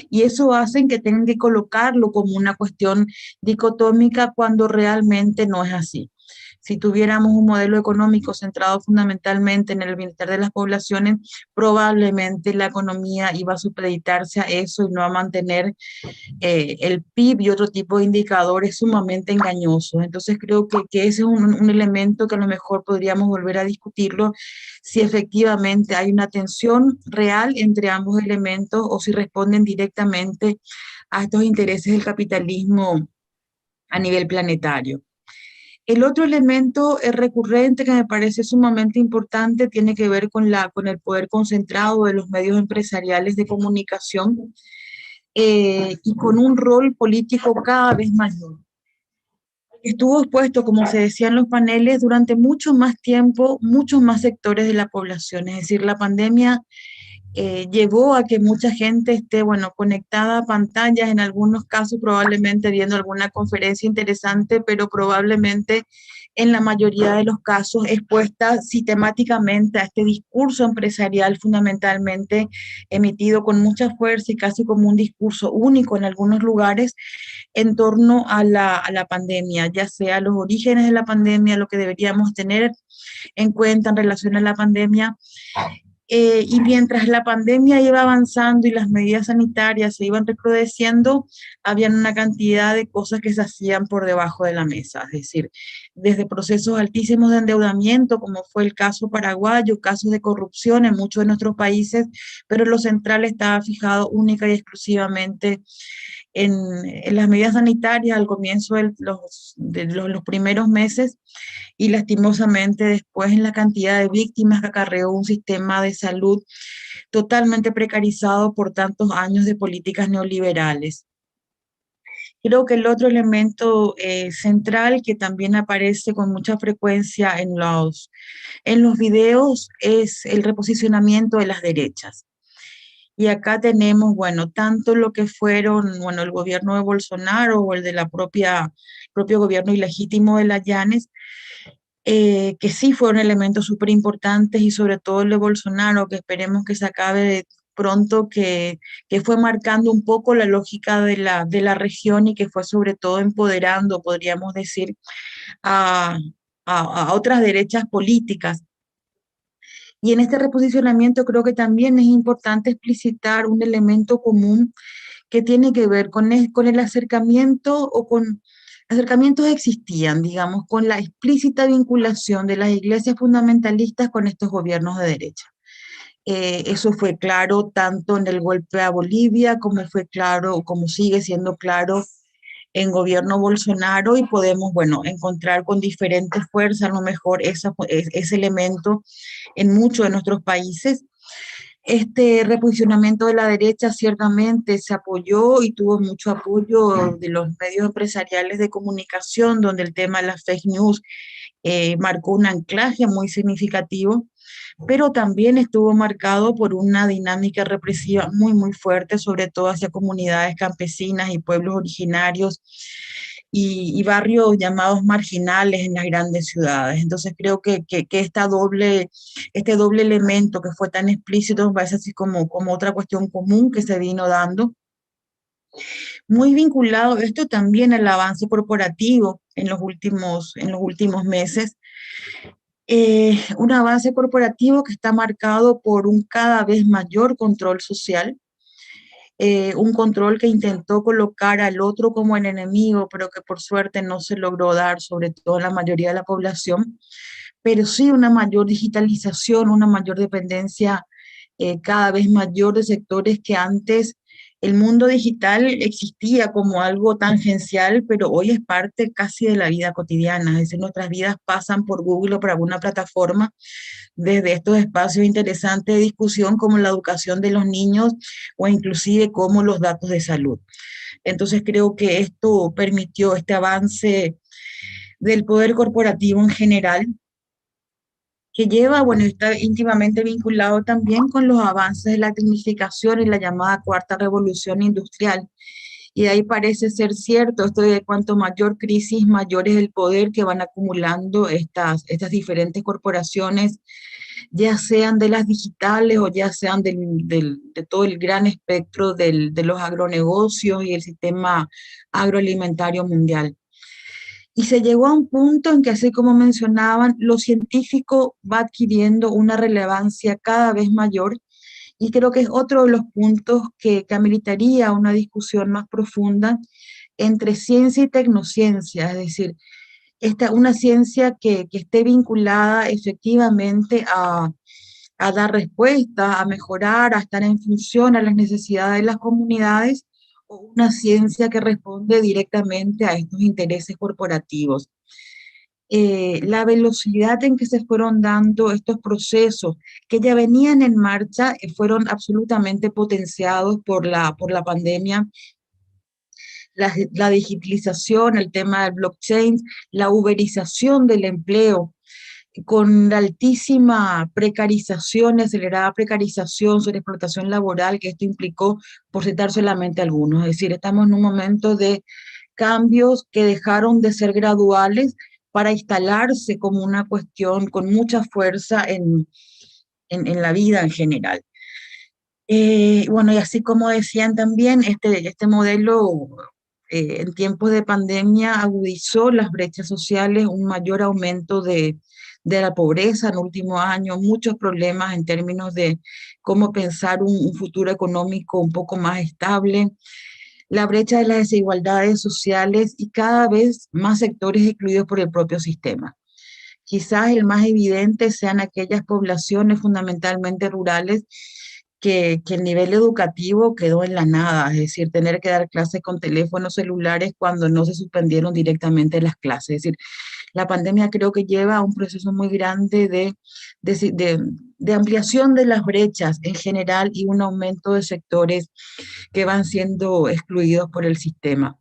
y eso hace que tengan que colocarlo como una cuestión dicotómica cuando realmente no es así. Si tuviéramos un modelo económico centrado fundamentalmente en el bienestar de las poblaciones, probablemente la economía iba a supeditarse a eso y no a mantener el PIB y otro tipo de indicadores sumamente engañosos. Entonces creo que ese es un elemento que a lo mejor podríamos volver a discutirlo, si efectivamente hay una tensión real entre ambos elementos o si responden directamente a estos intereses del capitalismo a nivel planetario. El otro elemento recurrente que me parece sumamente importante tiene que ver con el poder concentrado de los medios empresariales de comunicación y con un rol político cada vez mayor. Estuvo expuesto, como se decía en los paneles, durante mucho más tiempo, muchos más sectores de la población. Es decir, la pandemia llevó a que mucha gente esté, bueno, conectada a pantallas, en algunos casos probablemente viendo alguna conferencia interesante, pero probablemente en la mayoría de los casos expuesta sistemáticamente a este discurso empresarial fundamentalmente emitido con mucha fuerza y casi como un discurso único en algunos lugares en torno a la pandemia, ya sea los orígenes de la pandemia, lo que deberíamos tener en cuenta en relación a la pandemia. Y mientras la pandemia iba avanzando y las medidas sanitarias se iban recrudeciendo, habían una cantidad de cosas que se hacían por debajo de la mesa, es decir, desde procesos altísimos de endeudamiento, como fue el caso paraguayo, casos de corrupción en muchos de nuestros países, pero lo central estaba fijado única y exclusivamente en las medidas sanitarias al comienzo de los primeros meses y lastimosamente después en la cantidad de víctimas que acarreó un sistema de salud totalmente precarizado por tantos años de políticas neoliberales. Creo que el otro elemento central que también aparece con mucha frecuencia en los videos es el reposicionamiento de las derechas. Y acá tenemos, bueno, tanto lo que fueron, bueno, el gobierno de Bolsonaro o el de propio gobierno ilegítimo de la Yanes, que sí fueron elementos súper importantes y sobre todo el de Bolsonaro, que esperemos que se acabe pronto, que fue marcando un poco la lógica de la región y que fue sobre todo empoderando, podríamos decir, a otras derechas políticas. Y en este reposicionamiento creo que también es importante explicitar un elemento común que tiene que ver con el acercamiento o con acercamientos existían, digamos, con la explícita vinculación de las iglesias fundamentalistas con estos gobiernos de derecha. Eso fue claro tanto en el golpe a Bolivia, como fue claro, como sigue siendo claro en gobierno Bolsonaro, y podemos, bueno, encontrar con diferentes fuerzas a lo mejor ese elemento en muchos de nuestros países. Este reposicionamiento de la derecha ciertamente se apoyó y tuvo mucho apoyo de los medios empresariales de comunicación, donde el tema de las fake news marcó un anclaje muy significativo, pero también estuvo marcado por una dinámica represiva muy, muy fuerte, sobre todo hacia comunidades campesinas y pueblos originarios y barrios llamados marginales en las grandes ciudades. Entonces creo que este doble elemento que fue tan explícito me parece así como otra cuestión común que se vino dando. Muy vinculado esto también al avance corporativo en los últimos meses. Un avance corporativo que está marcado por un cada vez mayor control social, un control que intentó colocar al otro como el enemigo, pero que por suerte no se logró dar, sobre todo en la mayoría de la población, pero sí una mayor digitalización, una mayor dependencia cada vez mayor de sectores que antes el mundo digital existía como algo tangencial, pero hoy es parte casi de la vida cotidiana, es decir, nuestras vidas pasan por Google o por alguna plataforma, desde estos espacios interesantes de discusión como la educación de los niños o inclusive como los datos de salud. Entonces creo que esto permitió este avance del poder corporativo en general, que lleva, bueno, está íntimamente vinculado también con los avances de la tecnificación y la llamada cuarta revolución industrial. Y ahí parece ser cierto esto de cuanto mayor crisis, mayor es el poder que van acumulando estas diferentes corporaciones, ya sean de las digitales o ya sean de todo el gran espectro de los agronegocios y el sistema agroalimentario mundial. Y se llegó a un punto en que, así como mencionaban, lo científico va adquiriendo una relevancia cada vez mayor, y creo que es otro de los puntos que ameritaría una discusión más profunda entre ciencia y tecnociencia, es decir, una ciencia que esté vinculada efectivamente a dar respuesta, a mejorar, a estar en función a las necesidades de las comunidades, o una ciencia que responde directamente a estos intereses corporativos. La velocidad en que se fueron dando estos procesos que ya venían en marcha fueron absolutamente potenciados por la pandemia. La digitalización, el tema del blockchain, la uberización del empleo, con la altísima precarización y acelerada precarización sobre explotación laboral que esto implicó, por citar solamente algunos. Es decir, estamos en un momento de cambios que dejaron de ser graduales para instalarse como una cuestión con mucha fuerza en la vida en general. Bueno, y así como decían también, este modelo en tiempos de pandemia agudizó las brechas sociales, un mayor aumento de la pobreza en el último año, muchos problemas en términos de cómo pensar un futuro económico un poco más estable, la brecha de las desigualdades sociales y cada vez más sectores excluidos por el propio sistema. Quizás el más evidente sean aquellas poblaciones fundamentalmente rurales que el nivel educativo quedó en la nada, es decir, tener que dar clases con teléfonos celulares cuando no se suspendieron directamente las clases. Es decir, la pandemia creo que lleva a un proceso muy grande de ampliación de las brechas en general y un aumento de sectores que van siendo excluidos por el sistema.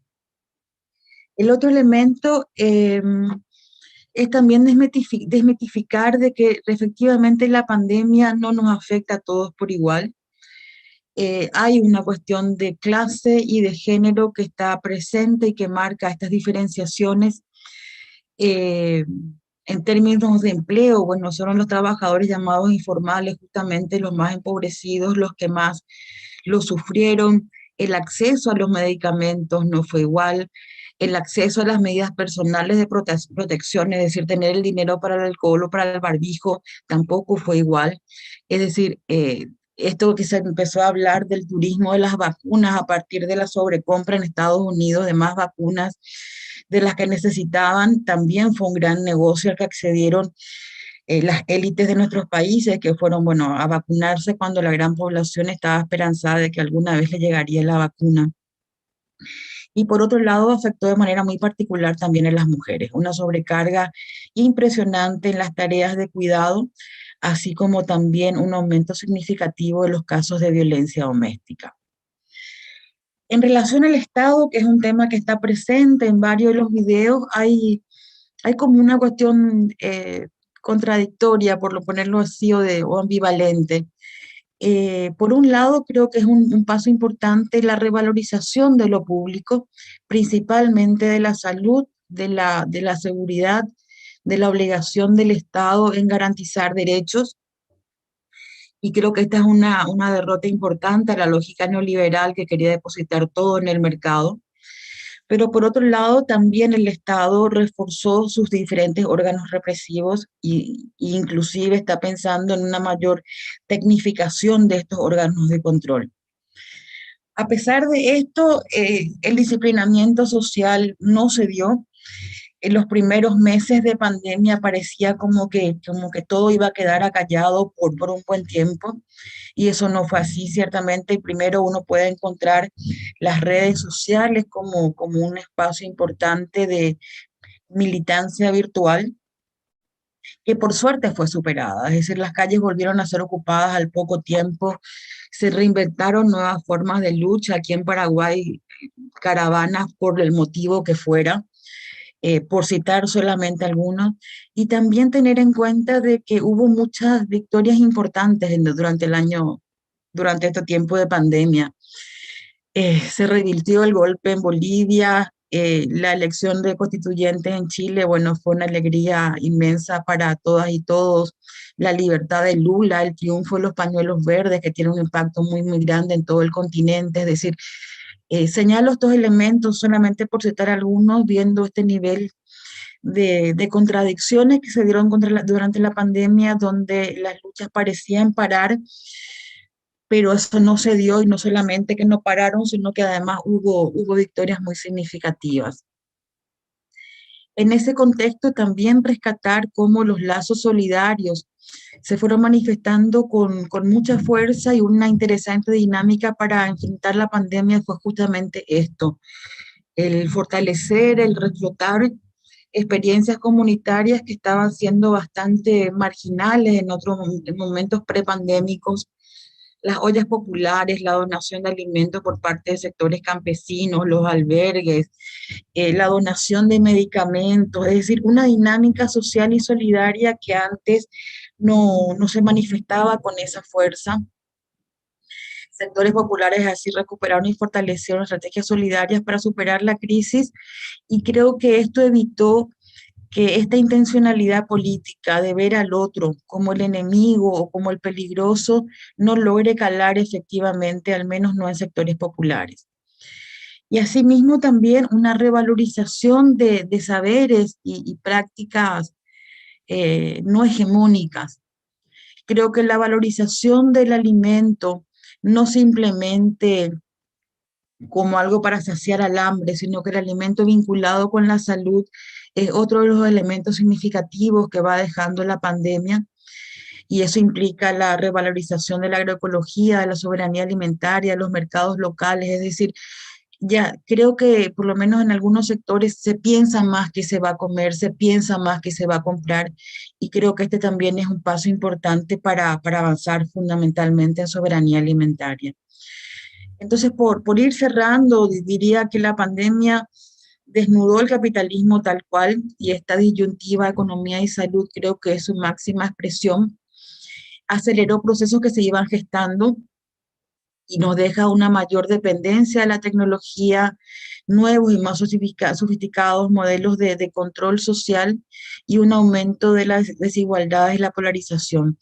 El otro elemento es también desmitificar de que efectivamente la pandemia no nos afecta a todos por igual. Hay una cuestión de clase y de género que está presente y que marca estas diferenciaciones. En términos de empleo, bueno, son los trabajadores llamados informales justamente los más empobrecidos, los que más lo sufrieron. El acceso a los medicamentos no fue igual, el acceso a las medidas personales de protección, es decir, tener el dinero para el alcohol o para el barbijo, tampoco fue igual. Es decir, esto que se empezó a hablar del turismo de las vacunas a partir de la sobrecompra en Estados Unidos de más vacunas de las que necesitaban, también fue un gran negocio al que accedieron las élites de nuestros países, que fueron, bueno, a vacunarse cuando la gran población estaba esperanzada de que alguna vez le llegaría la vacuna. Y por otro lado, afectó de manera muy particular también a las mujeres, una sobrecarga impresionante en las tareas de cuidado, así como también un aumento significativo de los casos de violencia doméstica. En relación al Estado, que es un tema que está presente en varios de los videos, hay como una cuestión contradictoria, por lo ponerlo así, o ambivalente. Por un lado, creo que es un paso importante la revalorización de lo público, principalmente de la salud, de la seguridad, de la obligación del Estado en garantizar derechos. Y creo que esta es una derrota importante a la lógica neoliberal que quería depositar todo en el mercado. Pero por otro lado, también el Estado reforzó sus diferentes órganos represivos y inclusive está pensando en una mayor tecnificación de estos órganos de control. A pesar de esto, el disciplinamiento social no se dio. En los primeros meses de pandemia parecía como que todo iba a quedar acallado por un buen tiempo, y eso no fue así, ciertamente. Primero uno puede encontrar las redes sociales como un espacio importante de militancia virtual, que por suerte fue superada, es decir, las calles volvieron a ser ocupadas al poco tiempo, se reinventaron nuevas formas de lucha. Aquí en Paraguay, caravanas por el motivo que fuera, por citar solamente algunos, y también tener en cuenta de que hubo muchas victorias importantes durante este tiempo de pandemia. Se revirtió el golpe en Bolivia, la elección de constituyentes en Chile, bueno, fue una alegría inmensa para todas y todos. La libertad de Lula, el triunfo de los pañuelos verdes, que tiene un impacto muy, muy grande en todo el continente. Es decir, señalo estos elementos solamente por citar algunos, viendo este nivel de contradicciones que se dieron durante la pandemia, donde las luchas parecían parar, pero eso no se dio, y no solamente que no pararon, sino que además hubo victorias muy significativas. En ese contexto también rescatar cómo los lazos solidarios se fueron manifestando con mucha fuerza, y una interesante dinámica para enfrentar la pandemia fue justamente esto, el fortalecer, el reflotar experiencias comunitarias que estaban siendo bastante marginales en otros momentos prepandémicos, las ollas populares, la donación de alimentos por parte de sectores campesinos, los albergues, la donación de medicamentos, es decir, una dinámica social y solidaria que antes no se manifestaba con esa fuerza. Sectores populares así recuperaron y fortalecieron estrategias solidarias para superar la crisis, y creo que esto evitó que esta intencionalidad política de ver al otro como el enemigo o como el peligroso no logre calar efectivamente, al menos no en sectores populares. Y asimismo también una revalorización de saberes y prácticas no hegemónicas. Creo que la valorización del alimento, no simplemente como algo para saciar al hambre, sino que el alimento vinculado con la salud es otro de los elementos significativos que va dejando la pandemia, y eso implica la revalorización de la agroecología, de la soberanía alimentaria, los mercados locales. Es decir, ya creo que por lo menos en algunos sectores se piensa más que se va a comer, se piensa más que se va a comprar, y creo que este también es un paso importante para avanzar fundamentalmente en soberanía alimentaria. Entonces, por ir cerrando, diría que la pandemia desnudó el capitalismo tal cual, y esta disyuntiva economía y salud creo que es su máxima expresión. Aceleró procesos que se iban gestando y nos deja una mayor dependencia de la tecnología, nuevos y más sofisticados modelos de control social, y un aumento de las desigualdades y la polarización.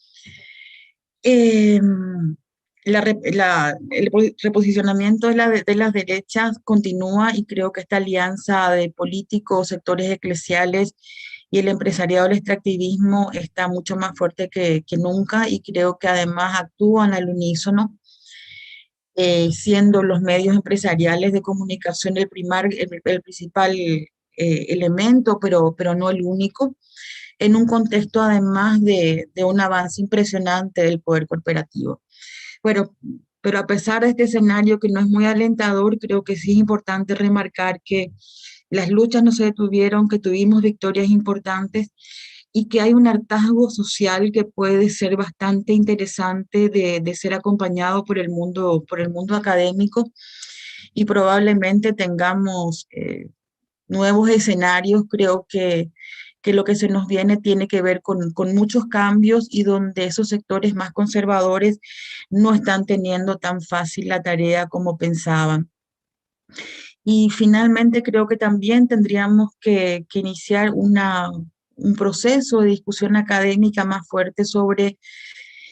El reposicionamiento de las derechas continúa, y creo que esta alianza de políticos, sectores eclesiales y el empresariado del extractivismo está mucho más fuerte que nunca, y creo que además actúan al unísono, siendo los medios empresariales de comunicación el principal elemento, pero no el único, en un contexto además de un avance impresionante del poder corporativo. Bueno, Pero a pesar de este escenario que no es muy alentador, creo que sí es importante remarcar que las luchas no se detuvieron, que tuvimos victorias importantes y que hay un hartazgo social que puede ser bastante interesante de ser acompañado por el mundo académico, y probablemente tengamos nuevos escenarios. Creo que lo que se nos viene tiene que ver con muchos cambios, y donde esos sectores más conservadores no están teniendo tan fácil la tarea como pensaban. Y finalmente creo que también tendríamos que iniciar un proceso de discusión académica más fuerte sobre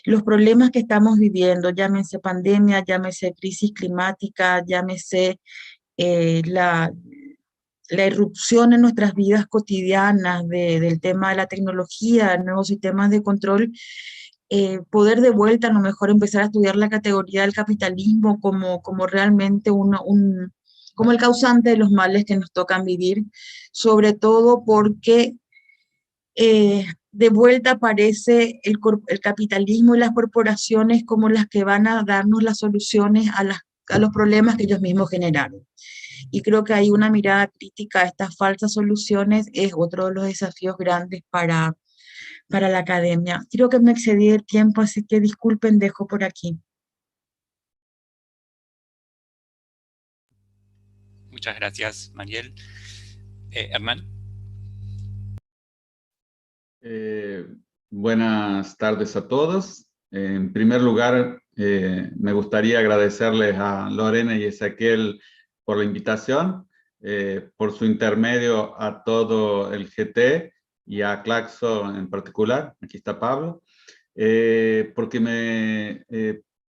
los problemas que estamos viviendo, llámese pandemia, llámese crisis climática, llámese la irrupción en nuestras vidas cotidianas del tema de la tecnología, nuevos sistemas de control. Poder de vuelta a lo mejor empezar a estudiar la categoría del capitalismo como realmente como el causante de los males que nos tocan vivir, sobre todo porque de vuelta aparece el capitalismo y las corporaciones como las que van a darnos las soluciones a los problemas que ellos mismos generaron. Y creo que hay una mirada crítica a estas falsas soluciones, es otro de los desafíos grandes para la academia. Creo que me excedí el tiempo, así que disculpen, dejo por aquí. Muchas gracias, Mariel. Hernán. Buenas tardes a todos. En primer lugar, me gustaría agradecerles a Lorena y Ezequiel por la invitación, por su intermedio a todo el GT y a Claxo en particular. Aquí está Pablo. Porque me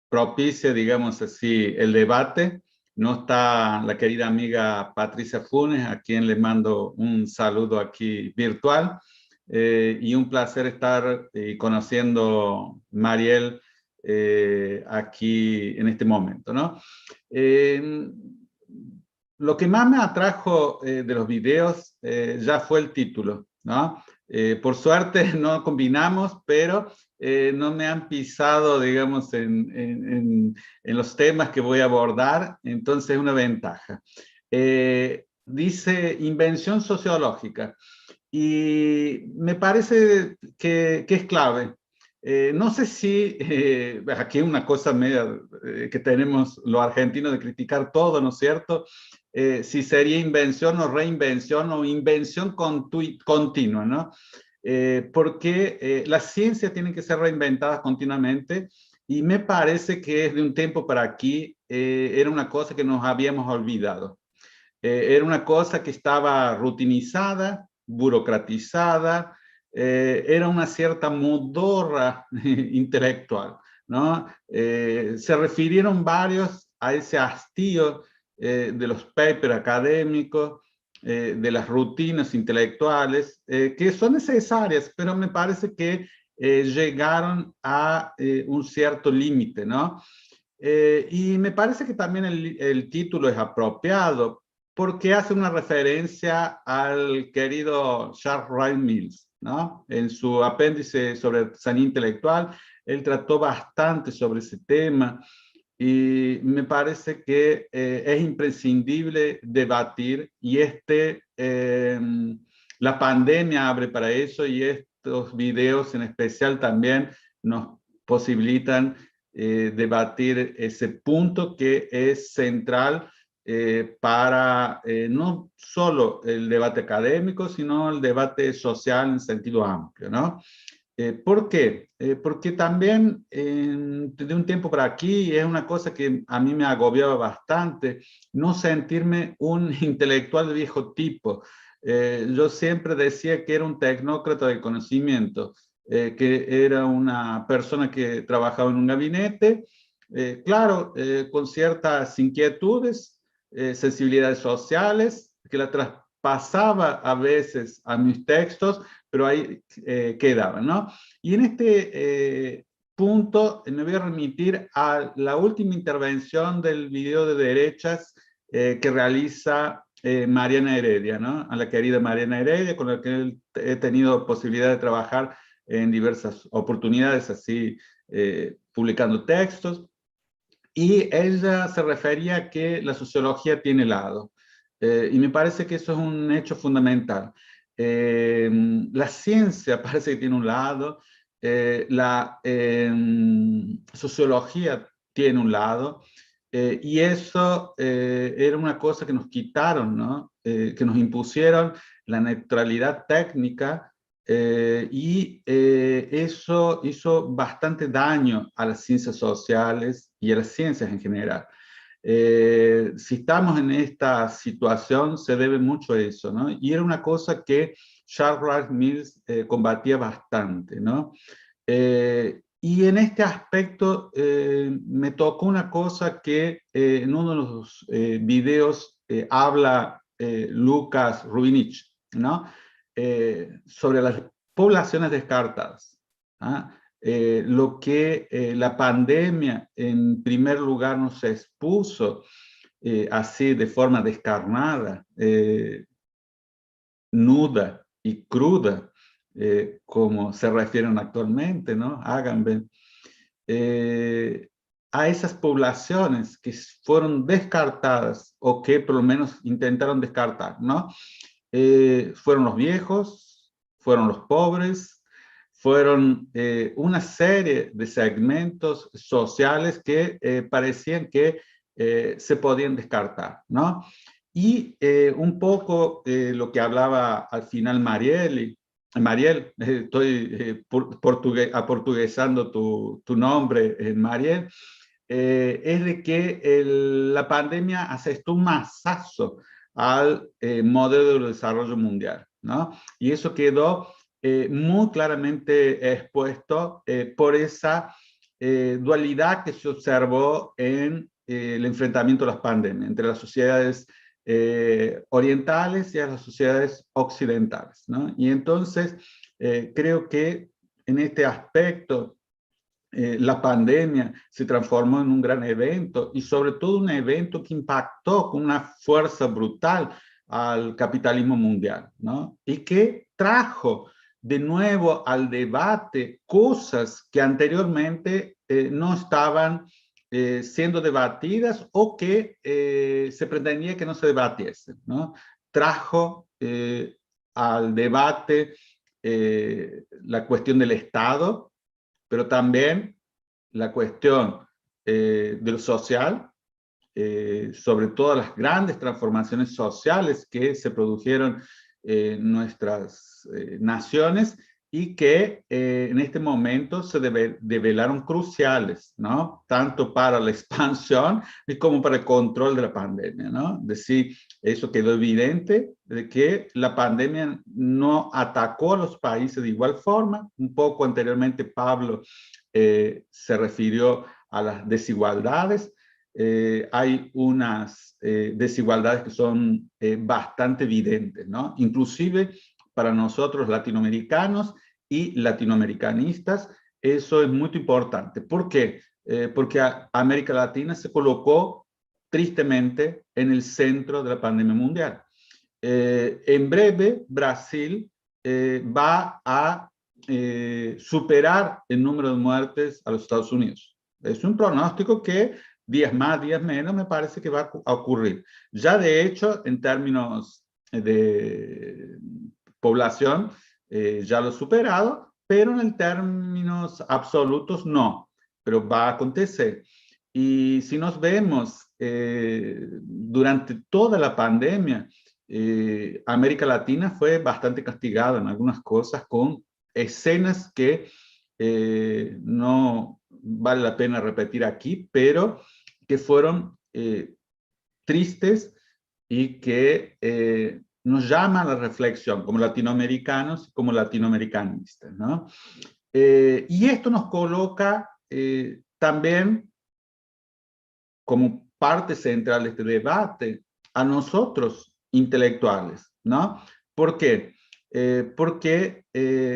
propicia, digamos así, el debate. No está la querida amiga Patricia Funes, a quien le mando un saludo aquí virtual. Y un placer estar conociendo a Mariel aquí en este momento, ¿no? Lo que más me atrajo de los videos ya fue el título, ¿no? Por suerte no combinamos, pero no me han pisado, digamos, en los temas que voy a abordar, entonces es una ventaja. Dice invención sociológica. Y me parece que es clave. No sé si, aquí hay una cosa media que tenemos los argentinos de criticar todo, ¿no es cierto? Si sería invención o reinvención o invención continua, ¿no? Porque las ciencias tienen que ser reinventadas continuamente, y me parece que desde un tiempo para aquí era una cosa que nos habíamos olvidado. Era una cosa que estaba rutinizada, burocratizada, era una cierta modorra intelectual, ¿no? Se refirieron varios a ese hastío de los papers académicos, de las rutinas intelectuales, que son necesarias, pero me parece que llegaron a un cierto límite, ¿no? Y me parece que también el título es apropiado, porque hace una referencia al querido Charles Wright Mills, ¿no? En su apéndice sobre artesanía intelectual, él trató bastante sobre ese tema, y me parece que es imprescindible debatir, y la pandemia abre para eso, y estos videos en especial también nos posibilitan debatir ese punto que es central para no solo el debate académico, sino el debate social en sentido amplio, ¿no? ¿Por qué? Porque también de un tiempo para aquí es una cosa que a mí me agobiaba bastante, no sentirme un intelectual de viejo tipo. Yo siempre decía que era un tecnócrata del conocimiento, que era una persona que trabajaba en un gabinete, claro, con ciertas inquietudes, sensibilidades sociales, que la traspasaba a veces a mis textos, pero ahí quedaba, ¿no? Y en este punto me voy a remitir a la última intervención del video de derechas que realiza Mariana Heredia, ¿no? A la querida Mariana Heredia, con la que he tenido posibilidad de trabajar en diversas oportunidades, así publicando textos. y ella se refería a que la sociología tiene lado. Y me parece que eso es un hecho fundamental. La ciencia parece que tiene un lado, la sociología tiene un lado, y eso era una cosa que nos quitaron, ¿no? Que nos impusieron la neutralidad técnica, y eso hizo bastante daño a las ciencias sociales y a las ciencias en general. Si estamos en esta situación, se debe mucho a eso, ¿no? Y era una cosa que Charles Wright Mills combatía bastante, ¿no? Y en este aspecto me tocó una cosa que en uno de los videos habla Lucas Rubinich, ¿no? Sobre las poblaciones descartadas, ¿ah? Lo que la pandemia en primer lugar nos expuso así de forma descarnada, nuda y cruda, como se refieren actualmente, ¿no? Agamben, a esas poblaciones que fueron descartadas o que por lo menos intentaron descartar, ¿no? Fueron los viejos, fueron los pobres, fueron una serie de segmentos sociales que parecían que se podían descartar, ¿no? Y un poco lo que hablaba al final Mariel, estoy aportuguesando tu nombre, Mariel, es de que la pandemia asestó un mazazo al modelo de desarrollo mundial, ¿no? Y eso quedó muy claramente expuesto por esa dualidad que se observó en el enfrentamiento a las pandemias entre las sociedades orientales y a las sociedades occidentales, ¿no? Y entonces creo que en este aspecto la pandemia se transformó en un gran evento y sobre todo un evento que impactó con una fuerza brutal al capitalismo mundial, ¿no? Y que trajo de nuevo al debate cosas que anteriormente no estaban siendo debatidas o que se pretendía que no se debatiesen, ¿no? Trajo al debate la cuestión del Estado, pero también la cuestión de lo social, sobre todo las grandes transformaciones sociales que se produjeron en nuestras naciones y que en este momento se develaron cruciales, ¿no? Tanto para la expansión como para el control de la pandemia, ¿no? Es decir, eso quedó evidente de que la pandemia no atacó a los países de igual forma. Un poco anteriormente Pablo se refirió a las desigualdades. Hay unas desigualdades que son bastante evidentes, ¿no? Inclusive para nosotros latinoamericanos y latinoamericanistas, eso es muy importante. ¿Por qué? Porque América Latina se colocó tristemente en el centro de la pandemia mundial. En breve, Brasil va a superar el número de muertes a los Estados Unidos. Es un pronóstico que días más, días menos, me parece que va a ocurrir. Ya de hecho, en términos de población, ya lo ha superado, pero en términos absolutos no, pero va a acontecer. Y si nos vemos durante toda la pandemia, América Latina fue bastante castigada en algunas cosas con escenas que no vale la pena repetir aquí, pero que fueron tristes y que nos llaman a la reflexión como latinoamericanos y como latinoamericanistas, ¿no? Y esto nos coloca también como parte central de este debate a nosotros intelectuales, ¿no? ¿Por qué? Porque,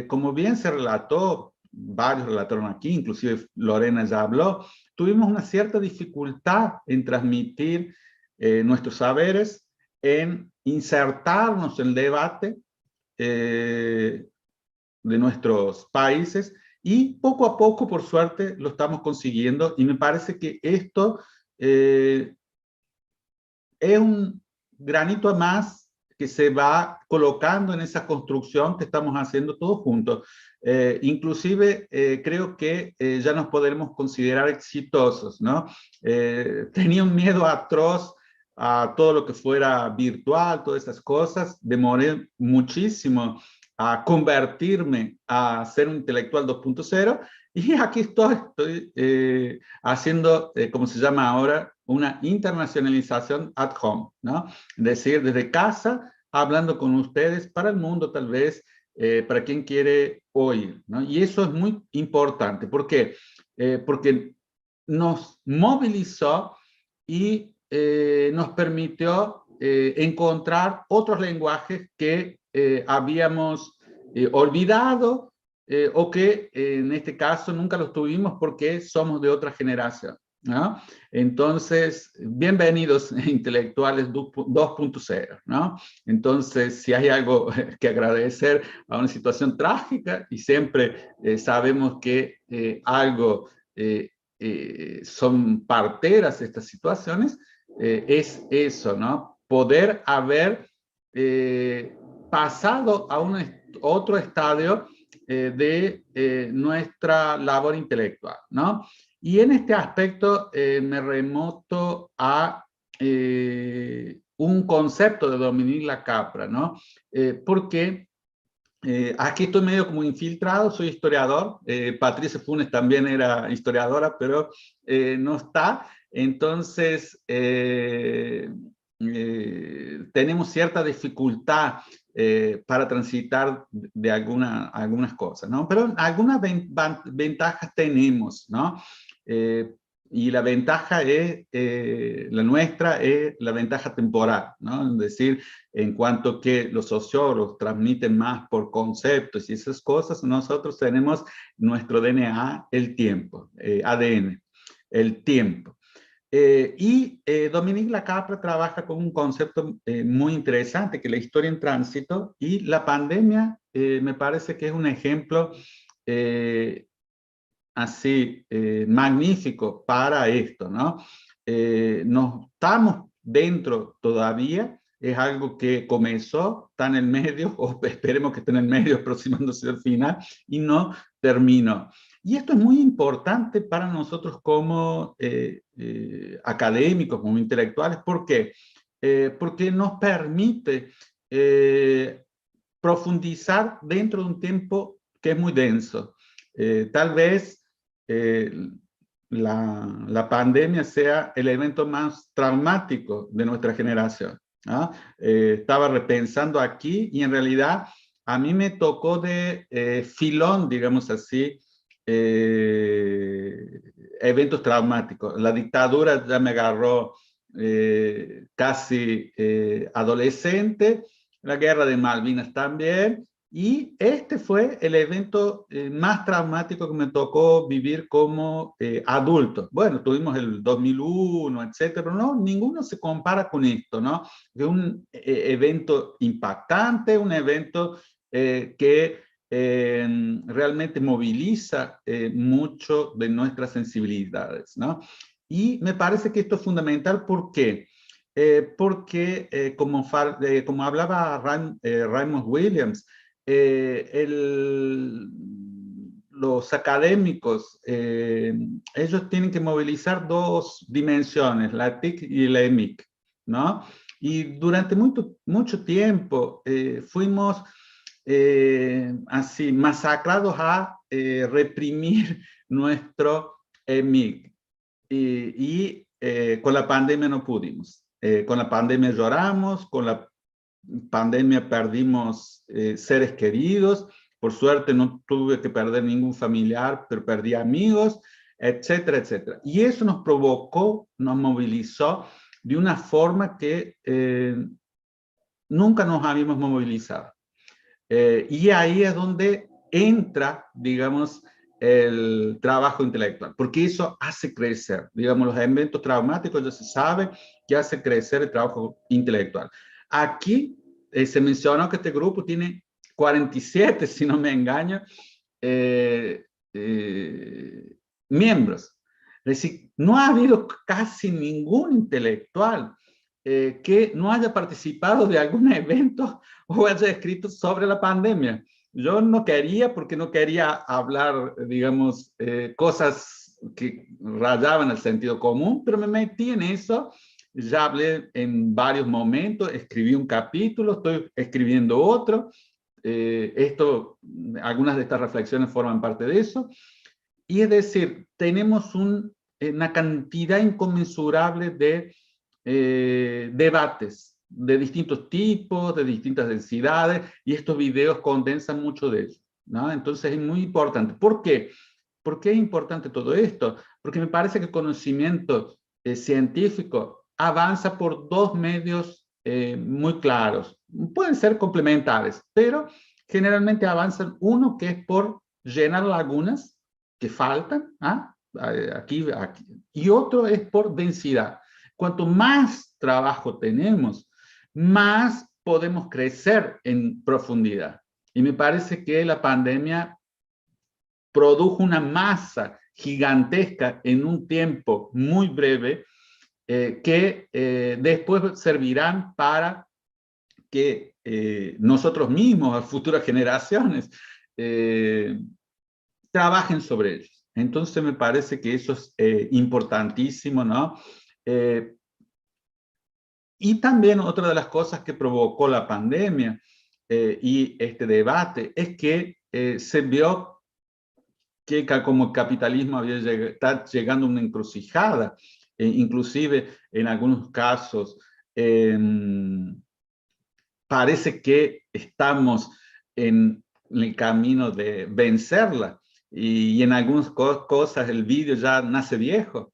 como bien se relató, varios relataron aquí, inclusive Lorena ya habló, tuvimos una cierta dificultad en transmitir nuestros saberes, en insertarnos en el debate de nuestros países Y poco a poco, por suerte, lo estamos consiguiendo, y me parece que esto es un granito más que se va colocando en esa construcción que estamos haciendo todos juntos. Inclusive creo que ya nos podremos considerar exitosos, ¿no? Tenía un miedo atroz a todo lo que fuera virtual, todas esas cosas. Demoré muchísimo a convertirme a ser un intelectual 2.0, y aquí estoy haciendo, como se llama ahora, una internacionalización at home, ¿no? Es decir, desde casa, hablando con ustedes para el mundo, tal vez, para quien quiere oír, ¿no? Y eso es muy importante. ¿Por qué? Porque nos movilizó y nos permitió encontrar otros lenguajes que habíamos olvidado, o que en este caso nunca los tuvimos porque somos de otra generación, ¿no? Entonces, bienvenidos intelectuales 2.0, ¿no? Entonces, si hay algo que agradecer a una situación trágica, y siempre sabemos que algo son parteras estas situaciones, es eso, ¿no? Poder haber pasado a otro estadio de nuestra labor intelectual, ¿no? Y en este aspecto me remonto a un concepto de Dominique Lacapra, ¿no? Porque aquí estoy medio como infiltrado, soy historiador. Patricia Funes también era historiadora, pero no está. Entonces, tenemos cierta dificultad para transitar de algunas cosas, ¿no? Pero algunas ventajas tenemos, ¿no? Y la ventaja es, la nuestra es la ventaja temporal, ¿no? Es decir, en cuanto que los sociólogos transmiten más por conceptos y esas cosas, nosotros tenemos nuestro DNA, el tiempo, ADN, el tiempo. Dominique Lacapra trabaja con un concepto muy interesante, que es la historia en tránsito, y la pandemia me parece que es un ejemplo así magnífico para esto, ¿no? No estamos dentro todavía, es algo que comenzó, está en el medio, o esperemos que esté en el medio, aproximándose al final, y no terminó. Y esto es muy importante para nosotros como académicos, como intelectuales. ¿Por qué? Porque nos permite profundizar dentro de un tiempo que es muy denso. Tal vez la pandemia sea el evento más traumático de nuestra generación, ¿no? Estaba repensando aquí, y en realidad a mí me tocó de filón, digamos así, eventos traumáticos. La dictadura ya me agarró casi adolescente, la guerra de Malvinas también, y este fue el evento más traumático que me tocó vivir como adulto. Bueno, tuvimos el 2001, etcétera, no, ninguno se compara con esto, ¿no? Es un evento impactante, un evento que realmente moviliza mucho de nuestras sensibilidades, ¿no? Y me parece que esto es fundamental. ¿Por qué? Porque, como hablaba Raymond Williams, los académicos, ellos tienen que movilizar dos dimensiones, la TIC y la EMIC, ¿no? Y durante mucho tiempo fuimos así masacrados a reprimir nuestro EMIC. Con la pandemia no pudimos. Con la pandemia lloramos, con la pandemia perdimos seres queridos. Por suerte no tuve que perder ningún familiar, pero perdí amigos, etcétera, etcétera. Y eso nos provocó, nos movilizó de una forma que nunca nos habíamos movilizado. Y ahí es donde entra, digamos, el trabajo intelectual, porque eso hace crecer, digamos, los eventos traumáticos ya se sabe que hace crecer el trabajo intelectual. Aquí se mencionó que este grupo tiene 47, si no me engaño, miembros. Es decir, no ha habido casi ningún intelectual que no haya participado de algún evento o haya escrito sobre la pandemia. Yo no quería, porque no quería hablar, digamos, cosas que rayaban el sentido común, pero me metí en eso. Ya hablé en varios momentos, escribí un capítulo, estoy escribiendo otro. Algunas de estas reflexiones forman parte de eso. Y es decir, tenemos una cantidad inconmensurable de debates de distintos tipos, de distintas densidades, y estos videos condensan mucho de eso, ¿no? Entonces es muy importante. ¿Por qué? ¿Por qué es importante todo esto? Porque me parece que el conocimiento científico avanza por dos medios muy claros. Pueden ser complementares, pero generalmente avanzan uno que es por llenar lagunas que faltan, aquí, y otro es por densidad. Cuanto más trabajo tenemos, más podemos crecer en profundidad. Y me parece que la pandemia produjo una masa gigantesca en un tiempo muy breve que después servirán para que nosotros mismos, las futuras generaciones, trabajen sobre ellos. Entonces me parece que eso es importantísimo, ¿no? Y también otra de las cosas que provocó la pandemia y este debate es que se vio que como el capitalismo está llegando a una encrucijada, inclusive en algunos casos parece que estamos en el camino de vencerla, y en algunas cosas el vídeo ya nace viejo.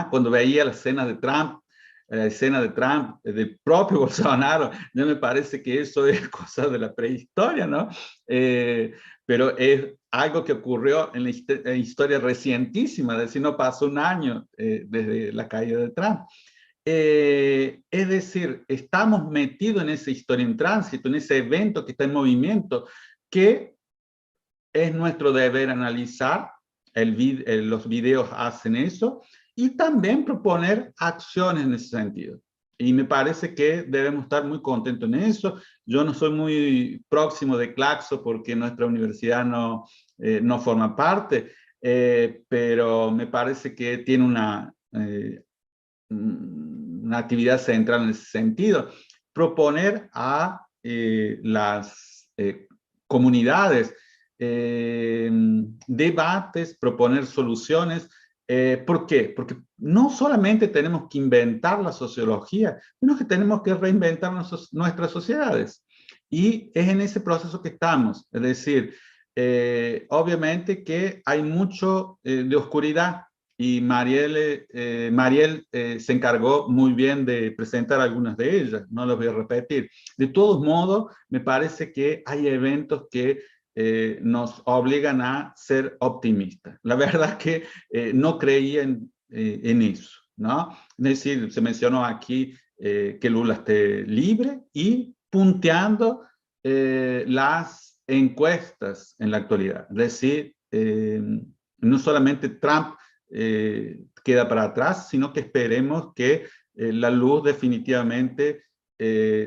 Cuando veía la escena de Trump, del propio Bolsonaro, ya me parece que eso es cosa de la prehistoria, ¿no? Pero es algo que ocurrió en la historia recientísima, es decir, no pasó un año desde la caída de Trump. Es decir, estamos metidos en esa historia en tránsito, en ese evento que está en movimiento, que es nuestro deber analizar. Los videos hacen eso, y también proponer acciones en ese sentido. Y me parece que debemos estar muy contentos en eso. Yo no soy muy próximo de Claxo porque nuestra universidad no forma parte, pero me parece que tiene una actividad central en ese sentido. Proponer a las comunidades debates, proponer soluciones. ¿Por qué? Porque no solamente tenemos que inventar la sociología, sino que tenemos que reinventar nuestras sociedades. Y es en ese proceso que estamos. Es decir, obviamente que hay mucho de oscuridad, y Mariel se encargó muy bien de presentar algunas de ellas, no las voy a repetir. De todos modos, me parece que hay eventos que nos obligan a ser optimistas. La verdad que no creía en eso, ¿no? Es decir, se mencionó aquí que Lula esté libre y punteando las encuestas en la actualidad. Es decir, no solamente Trump queda para atrás, sino que esperemos que la luz definitivamente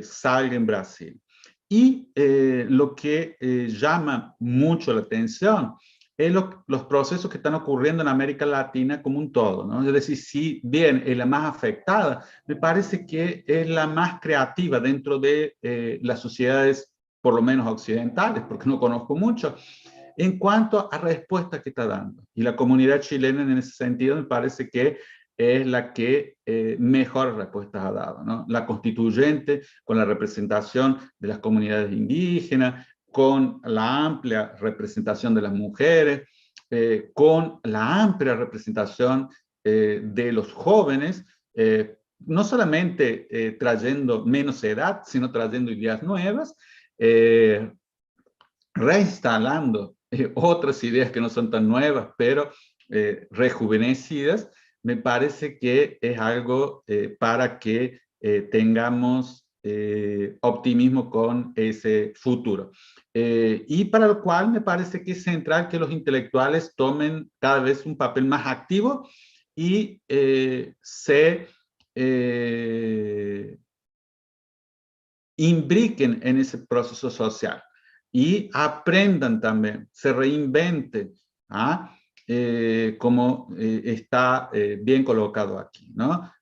salga en Brasil. Y lo que llama mucho la atención es los procesos que están ocurriendo en América Latina como un todo, ¿no? Es decir, si bien es la más afectada, me parece que es la más creativa dentro de las sociedades, por lo menos occidentales, porque no conozco mucho, en cuanto a respuestas que está dando. Y la comunidad chilena en ese sentido me parece que es la que mejores respuestas ha dado, ¿no? La constituyente, con la representación de las comunidades indígenas, con la amplia representación de las mujeres, con la amplia representación de los jóvenes, no solamente trayendo menos edad, sino trayendo ideas nuevas, reinstalando otras ideas que no son tan nuevas, pero rejuvenecidas. Me parece que es algo para que tengamos optimismo con ese futuro. Y para lo cual me parece que es central que los intelectuales tomen cada vez un papel más activo y se imbriquen en ese proceso social y aprendan también, se reinventen, ¿ah? Como está bien colocado aquí, ¿no?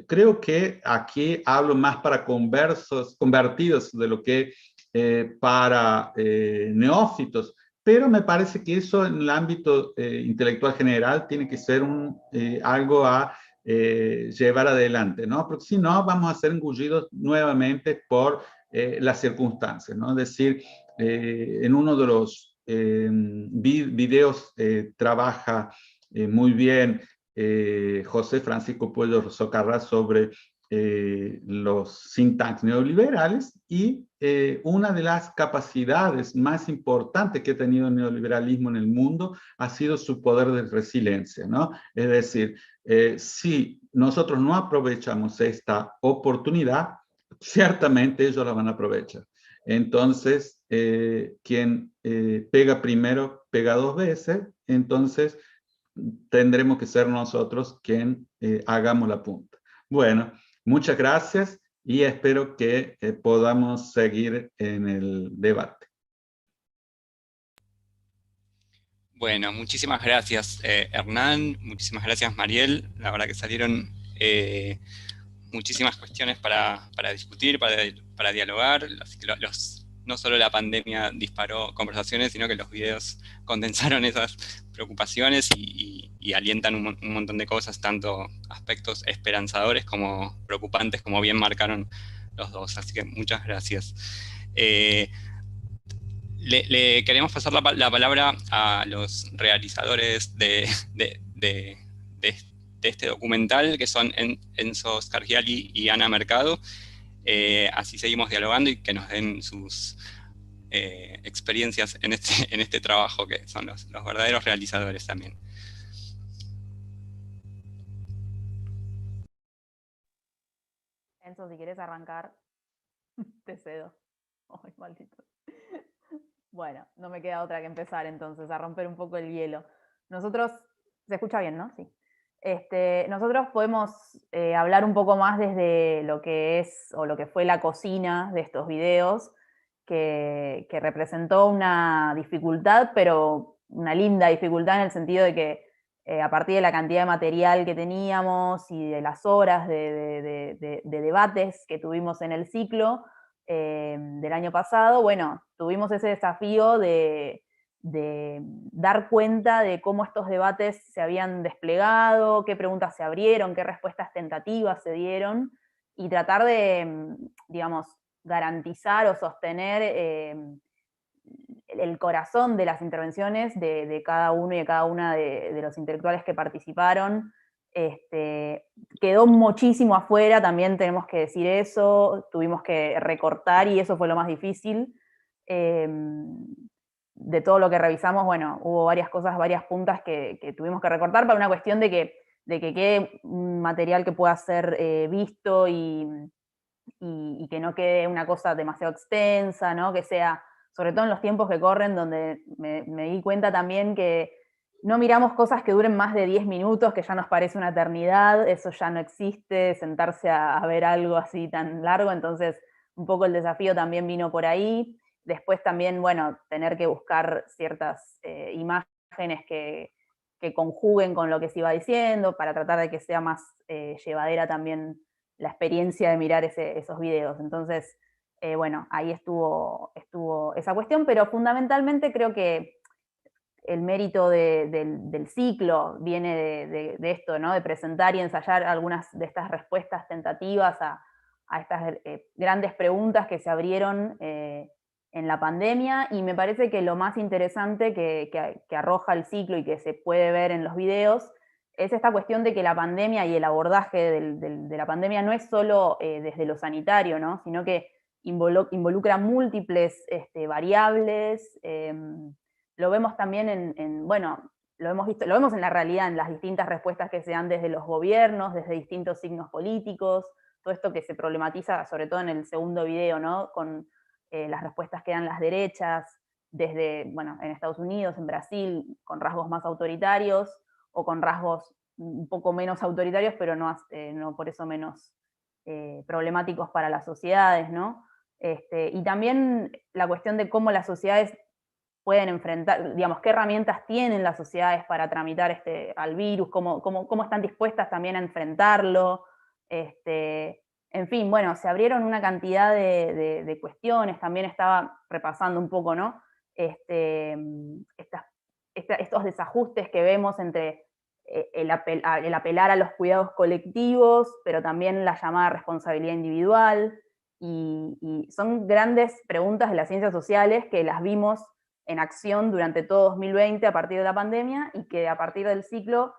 Creo que aquí hablo más para convertidos de lo que para neófitos, pero me parece que eso en el ámbito intelectual general tiene que ser algo a llevar adelante, ¿no? Porque si no, vamos a ser engullidos nuevamente por las circunstancias, ¿no? Es decir, en uno de los videos trabaja muy bien José Francisco Puello Socarrás sobre los think tanks neoliberales y una de las capacidades más importantes que ha tenido el neoliberalismo en el mundo ha sido su poder de resiliencia, ¿no? Es decir, si nosotros no aprovechamos esta oportunidad, ciertamente ellos la van a aprovechar. Entonces, quien pega primero, pega dos veces, entonces tendremos que ser nosotros quien hagamos la punta. Bueno, muchas gracias y espero que podamos seguir en el debate. Bueno, muchísimas gracias Hernán, muchísimas gracias Mariel, la verdad que salieron muchísimas cuestiones para discutir, para dialogar, no solo la pandemia disparó conversaciones, sino que los videos condensaron esas preocupaciones y alientan un montón de cosas, tanto aspectos esperanzadores como preocupantes, como bien marcaron los dos, así que muchas gracias. Le queremos pasar la palabra a los realizadores de este documental, que son Enzo Scargiali y Ana Mercado. Así seguimos dialogando y que nos den sus experiencias en este trabajo, que son los verdaderos realizadores también. Enzo, si quieres arrancar, te cedo. Ay, maldito. Bueno, no me queda otra que empezar entonces, a romper un poco el hielo. Nosotros, se escucha bien, ¿no? Sí. Nosotros podemos hablar un poco más desde lo que es, o lo que fue la cocina de estos videos, que representó una dificultad, pero una linda dificultad en el sentido de que a partir de la cantidad de material que teníamos y de las horas de debates que tuvimos en el ciclo del año pasado, bueno, tuvimos ese desafío de dar cuenta de cómo estos debates se habían desplegado, qué preguntas se abrieron, qué respuestas tentativas se dieron, y tratar de, digamos, garantizar o sostener el corazón de las intervenciones de cada uno y de cada una de los intelectuales que participaron. Quedó muchísimo afuera, también tenemos que decir eso, tuvimos que recortar y eso fue lo más difícil. De todo lo que revisamos, bueno, hubo varias cosas, varias puntas que tuvimos que recortar para una cuestión de que quede un material que pueda ser visto y que no quede una cosa demasiado extensa, ¿no? Que sea, sobre todo en los tiempos que corren, donde me di cuenta también que no miramos cosas que duren más de 10 minutos, que ya nos parece una eternidad, eso ya no existe, sentarse a ver algo así tan largo, entonces un poco el desafío también vino por ahí. Después también, bueno, tener que buscar ciertas imágenes que conjuguen con lo que se iba diciendo, para tratar de que sea más llevadera también la experiencia de mirar esos videos. Entonces, bueno, ahí estuvo esa cuestión, pero fundamentalmente creo que el mérito del ciclo viene de esto, ¿no? De presentar y ensayar algunas de estas respuestas tentativas a estas grandes preguntas que se abrieron en la pandemia, y me parece que lo más interesante que arroja el ciclo y que se puede ver en los videos es esta cuestión de que la pandemia y el abordaje de la pandemia no es solo desde lo sanitario, ¿no? Sino que involucra múltiples variables. Lo vemos también bueno, lo vemos en la realidad, en las distintas respuestas que se dan desde los gobiernos, desde distintos signos políticos, todo esto que se problematiza, sobre todo en el segundo video, ¿no? Con las respuestas que dan las derechas, desde, bueno, en Estados Unidos, en Brasil, con rasgos más autoritarios, o con rasgos un poco menos autoritarios, pero no por eso menos problemáticos para las sociedades, ¿no? Y también la cuestión de cómo las sociedades pueden enfrentar, digamos, qué herramientas tienen las sociedades para tramitar al virus, cómo están dispuestas también a enfrentarlo. En fin, bueno, se abrieron una cantidad de cuestiones, también estaba repasando un poco, ¿no? Estos desajustes que vemos entre el apelar a los cuidados colectivos, pero también la llamada responsabilidad individual, y son grandes preguntas de las ciencias sociales que las vimos en acción durante todo 2020 a partir de la pandemia, y que a partir del ciclo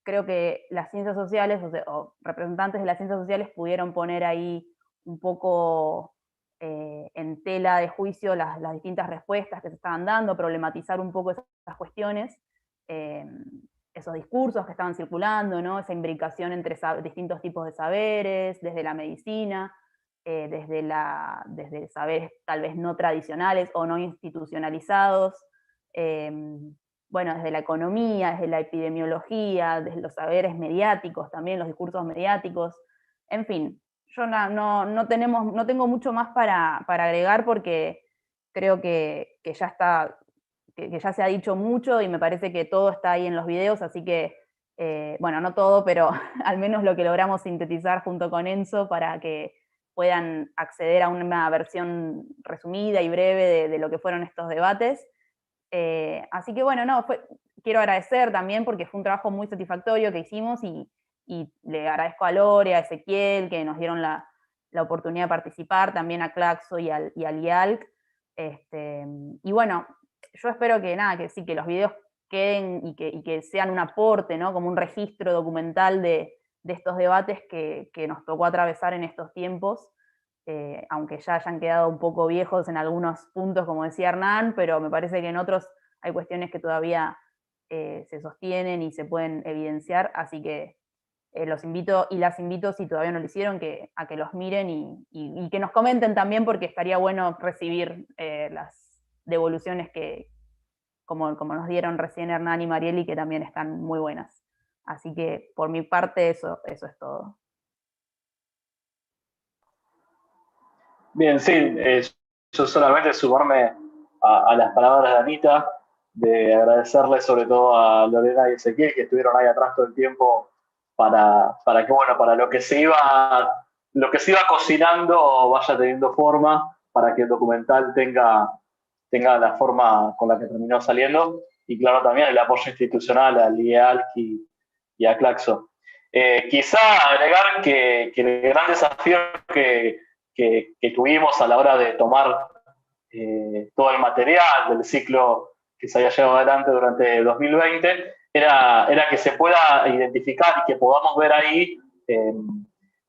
creo que las ciencias sociales, o representantes de las ciencias sociales, pudieron poner ahí un poco en tela de juicio las distintas respuestas que se estaban dando, problematizar un poco esas cuestiones, esos discursos que estaban circulando, ¿no? Esa imbricación entre distintos tipos de saberes, desde la medicina, desde saberes tal vez no tradicionales o no institucionalizados, bueno, desde la economía, desde la epidemiología, desde los saberes mediáticos también, los discursos mediáticos, en fin. Yo no tengo mucho más para agregar, porque creo que ya está, que ya se ha dicho mucho, y me parece que todo está ahí en los videos, así que, bueno, no todo, pero al menos lo que logramos sintetizar junto con Enzo para que puedan acceder a una versión resumida y breve de lo que fueron estos debates. Así que bueno, quiero agradecer también, porque fue un trabajo muy satisfactorio que hicimos, y le agradezco a Lore, a Ezequiel, que nos dieron la oportunidad de participar, también a Claxo y al IALC. Y bueno, yo espero que sí, que los videos queden y que sean un aporte, ¿no? Como un registro documental de estos debates que nos tocó atravesar en estos tiempos, aunque ya hayan quedado un poco viejos en algunos puntos, como decía Hernán, pero me parece que en otros hay cuestiones que todavía se sostienen y se pueden evidenciar, así que los invito y las invito, si todavía no lo hicieron, a que los miren y que nos comenten también, porque estaría bueno recibir las devoluciones como nos dieron recién Hernán y Marieli, que también están muy buenas. Así que por mi parte eso es todo. Bien, sí, yo solamente sumarme a las palabras de Anita, de agradecerle sobre todo a Lorena y Ezequiel, que estuvieron ahí atrás todo el tiempo para que, bueno, para lo que se iba cocinando vaya teniendo forma, para que el documental tenga la forma con la que terminó saliendo, y claro, también el apoyo institucional al IEALC y a Claxo. Quizá agregar que el gran desafío que tuvimos a la hora de tomar todo el material del ciclo que se haya llevado adelante durante 2020 era que se pueda identificar y que podamos ver ahí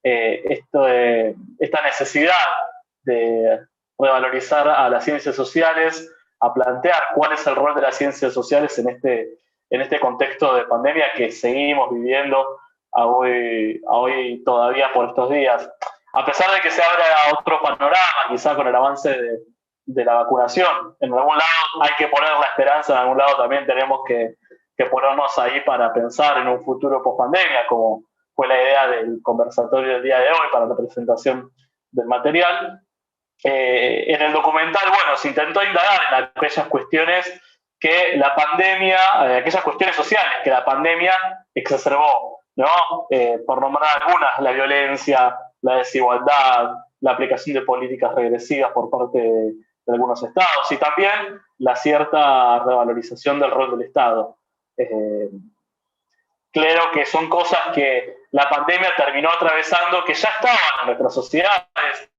esta necesidad de revalorizar a las ciencias sociales, a plantear cuál es el rol de las ciencias sociales en este contexto de pandemia que seguimos viviendo a hoy todavía por estos días. A pesar de que se abra otro panorama, quizá con el avance de la vacunación, en algún lado hay que poner la esperanza, en algún lado también tenemos que ponernos ahí para pensar en un futuro post-pandemia, como fue la idea del conversatorio del día de hoy para la presentación del material. En el documental, bueno, se intentó indagar en aquellas cuestiones que la pandemia, aquellas cuestiones sociales que la pandemia exacerbó, ¿no? Por nombrar algunas, la violencia, la desigualdad, la aplicación de políticas regresivas por parte de algunos estados, y también la cierta revalorización del rol del Estado. Creo que son cosas que la pandemia terminó atravesando, que ya estaban en nuestras sociedades,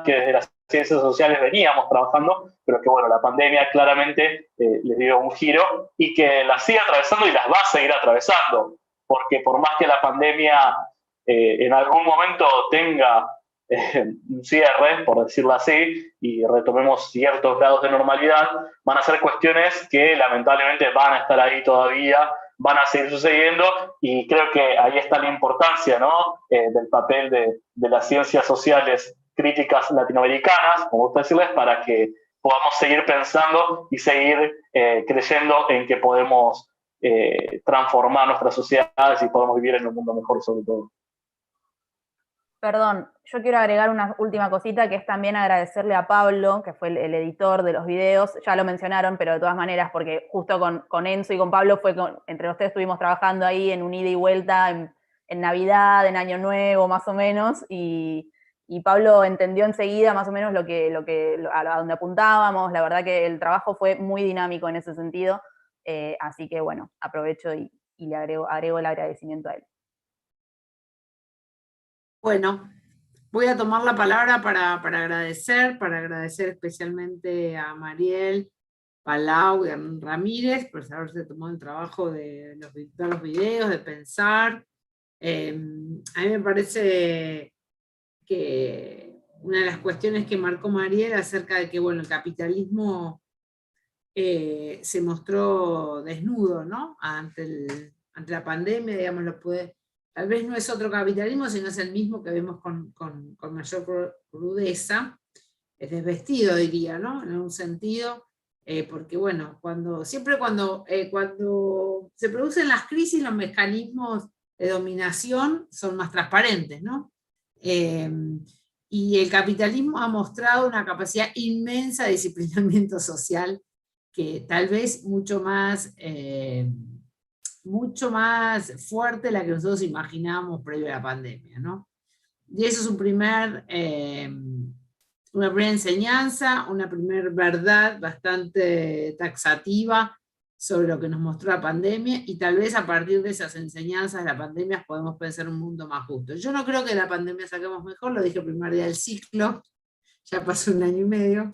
que desde las ciencias sociales veníamos trabajando, pero que, bueno, la pandemia claramente les dio un giro, y que las sigue atravesando y las va a seguir atravesando, porque por más que la pandemia en algún momento tenga un cierre, por decirlo así, y retomemos ciertos grados de normalidad, van a ser cuestiones que lamentablemente van a estar ahí todavía van a seguir sucediendo, y creo que ahí está la importancia, ¿no? Del papel de las ciencias sociales críticas latinoamericanas, como gusta decirles, para que podamos seguir pensando y seguir creyendo en que podemos transformar nuestras sociedades y podemos vivir en un mundo mejor sobre todo. Perdón, yo quiero agregar una última cosita, que es también agradecerle a Pablo, que fue el editor de los videos. Ya lo mencionaron, pero de todas maneras, porque justo con Enzo y con Pablo entre ustedes estuvimos trabajando ahí en un ida y vuelta en Navidad, en Año Nuevo, más o menos, y Pablo entendió enseguida más o menos a donde apuntábamos. La verdad que el trabajo fue muy dinámico en ese sentido, así que bueno, aprovecho y le agrego el agradecimiento a él. Bueno, voy a tomar la palabra para agradecer especialmente a Mariel Palau y a Ramírez por haberse tomado el trabajo de editar los videos, de pensar. A mí me parece que una de las cuestiones que marcó Mariel acerca de que, bueno, el capitalismo se mostró desnudo, ¿no? Ante la pandemia, digamos, tal vez no es otro capitalismo, sino es el mismo que vemos con mayor crudeza, es desvestido, diría, ¿no? En algún sentido, porque bueno, cuando se producen las crisis, los mecanismos de dominación son más transparentes, ¿no? Y el capitalismo ha mostrado una capacidad inmensa de disciplinamiento social, que tal vez mucho más fuerte de la que nosotros imaginábamos previo a la pandemia, ¿no? Y eso es una primera enseñanza, una primera verdad bastante taxativa sobre lo que nos mostró la pandemia, y tal vez a partir de esas enseñanzas de la pandemia podemos pensar un mundo más justo. Yo no creo que de la pandemia saquemos mejor, lo dije el primer día del ciclo, ya pasó 1 año y medio.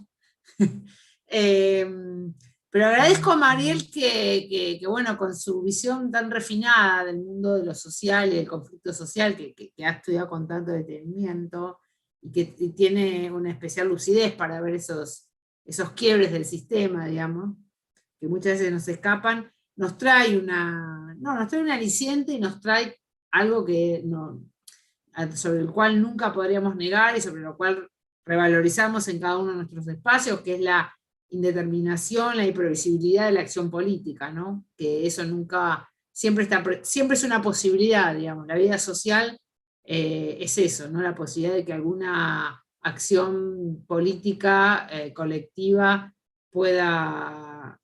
Pero agradezco a Mariel que bueno, con su visión tan refinada del mundo de lo social y del conflicto social, que ha estudiado con tanto detenimiento, y que tiene una especial lucidez para ver esos quiebres del sistema, digamos, que muchas veces nos escapan, nos trae un aliciente y nos trae algo sobre el cual nunca podríamos negar y sobre lo cual revalorizamos en cada uno de nuestros espacios, que es la indeterminación, la imprevisibilidad de la acción política, ¿no? Que eso siempre es una posibilidad, digamos. La vida social es eso, ¿no? La posibilidad de que alguna acción política colectiva pueda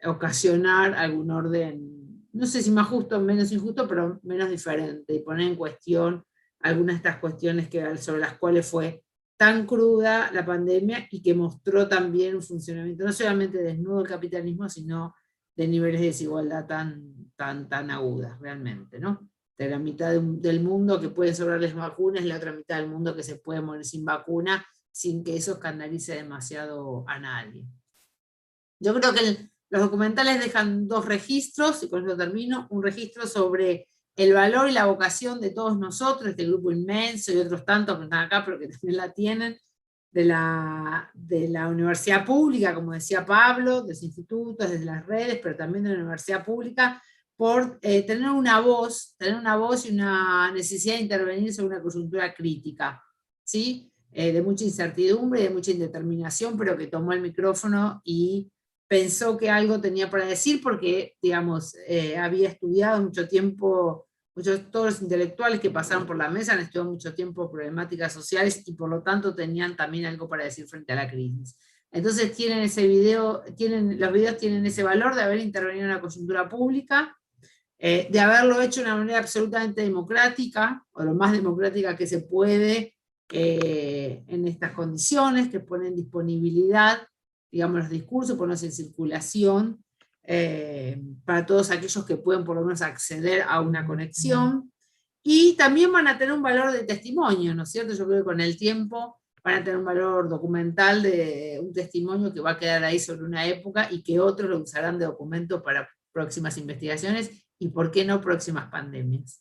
ocasionar algún orden, no sé si más justo o menos injusto, pero menos diferente, y poner en cuestión algunas de estas cuestiones sobre las cuales fue tan cruda la pandemia, y que mostró también un funcionamiento no solamente desnudo del capitalismo, sino de niveles de desigualdad tan agudas realmente, ¿no? De la mitad del mundo que puede sobrarles vacunas, y la otra mitad del mundo que se puede morir sin vacuna, sin que eso escandalice demasiado a nadie. Yo creo que los documentales dejan 2 registros, y con eso termino. Un registro sobre el valor y la vocación de todos nosotros, este grupo inmenso y otros tantos que están acá, pero que también la tienen, de la universidad pública, como decía Pablo, de los institutos, desde las redes, pero también de la universidad pública, por tener una voz y una necesidad de intervenir sobre una coyuntura crítica, ¿sí? De mucha incertidumbre y de mucha indeterminación, pero que tomó el micrófono y pensó que algo tenía para decir, porque, digamos, había estudiado mucho tiempo, todos los intelectuales que pasaron por la mesa han estudiado mucho tiempo problemáticas sociales, y por lo tanto tenían también algo para decir frente a la crisis. Entonces los videos tienen ese valor de haber intervenido en la coyuntura pública, de haberlo hecho de una manera absolutamente democrática, o lo más democrática que se puede en estas condiciones, que ponen disponibilidad, digamos, los discursos, ponerlos en circulación para todos aquellos que pueden por lo menos acceder a una conexión, y también van a tener un valor de testimonio, ¿no es cierto? Yo creo que con el tiempo van a tener un valor documental, de un testimonio que va a quedar ahí sobre una época, y que otros lo usarán de documento para próximas investigaciones, y por qué no próximas pandemias.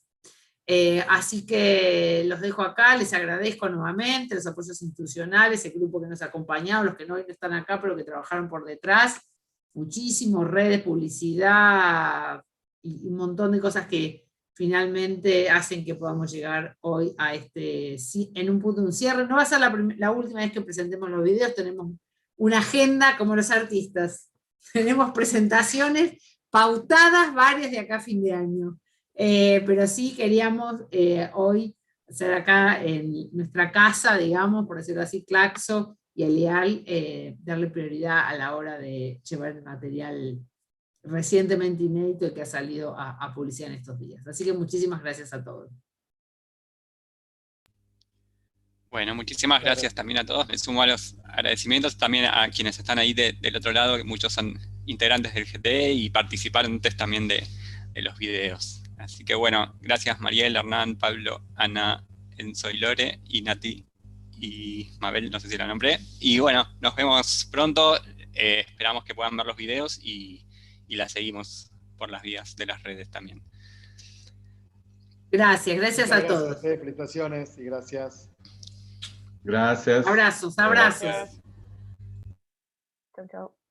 Así que los dejo acá, les agradezco nuevamente los apoyos institucionales, el grupo que nos ha acompañado, los que no están acá pero que trabajaron por detrás, muchísimo, redes, publicidad y un montón de cosas que finalmente hacen que podamos llegar hoy a en un punto de un cierre. No va a ser la última vez que presentemos los videos, tenemos una agenda como los artistas. Tenemos presentaciones pautadas varias de acá a fin de año. Pero sí queríamos hoy hacer acá en nuestra casa, digamos, por decirlo así, Claxo y Elial, darle prioridad a la hora de llevar el material recientemente inédito y que ha salido a publicidad en estos días. Así que muchísimas gracias a todos. Bueno, muchísimas gracias también a todos. Me sumo a los agradecimientos también a quienes están ahí del otro lado, que muchos son integrantes del GTE y participantes también de los videos. Así que bueno, gracias Mariel, Hernán, Pablo, Ana, Enzo y Lore, y Nati y Mabel, no sé si la nombré. Y bueno, nos vemos pronto. Esperamos que puedan ver los videos y la seguimos por las vías de las redes también. Gracias a todos. Felicitaciones y gracias. Gracias. Abrazos. Gracias. Chau, chau.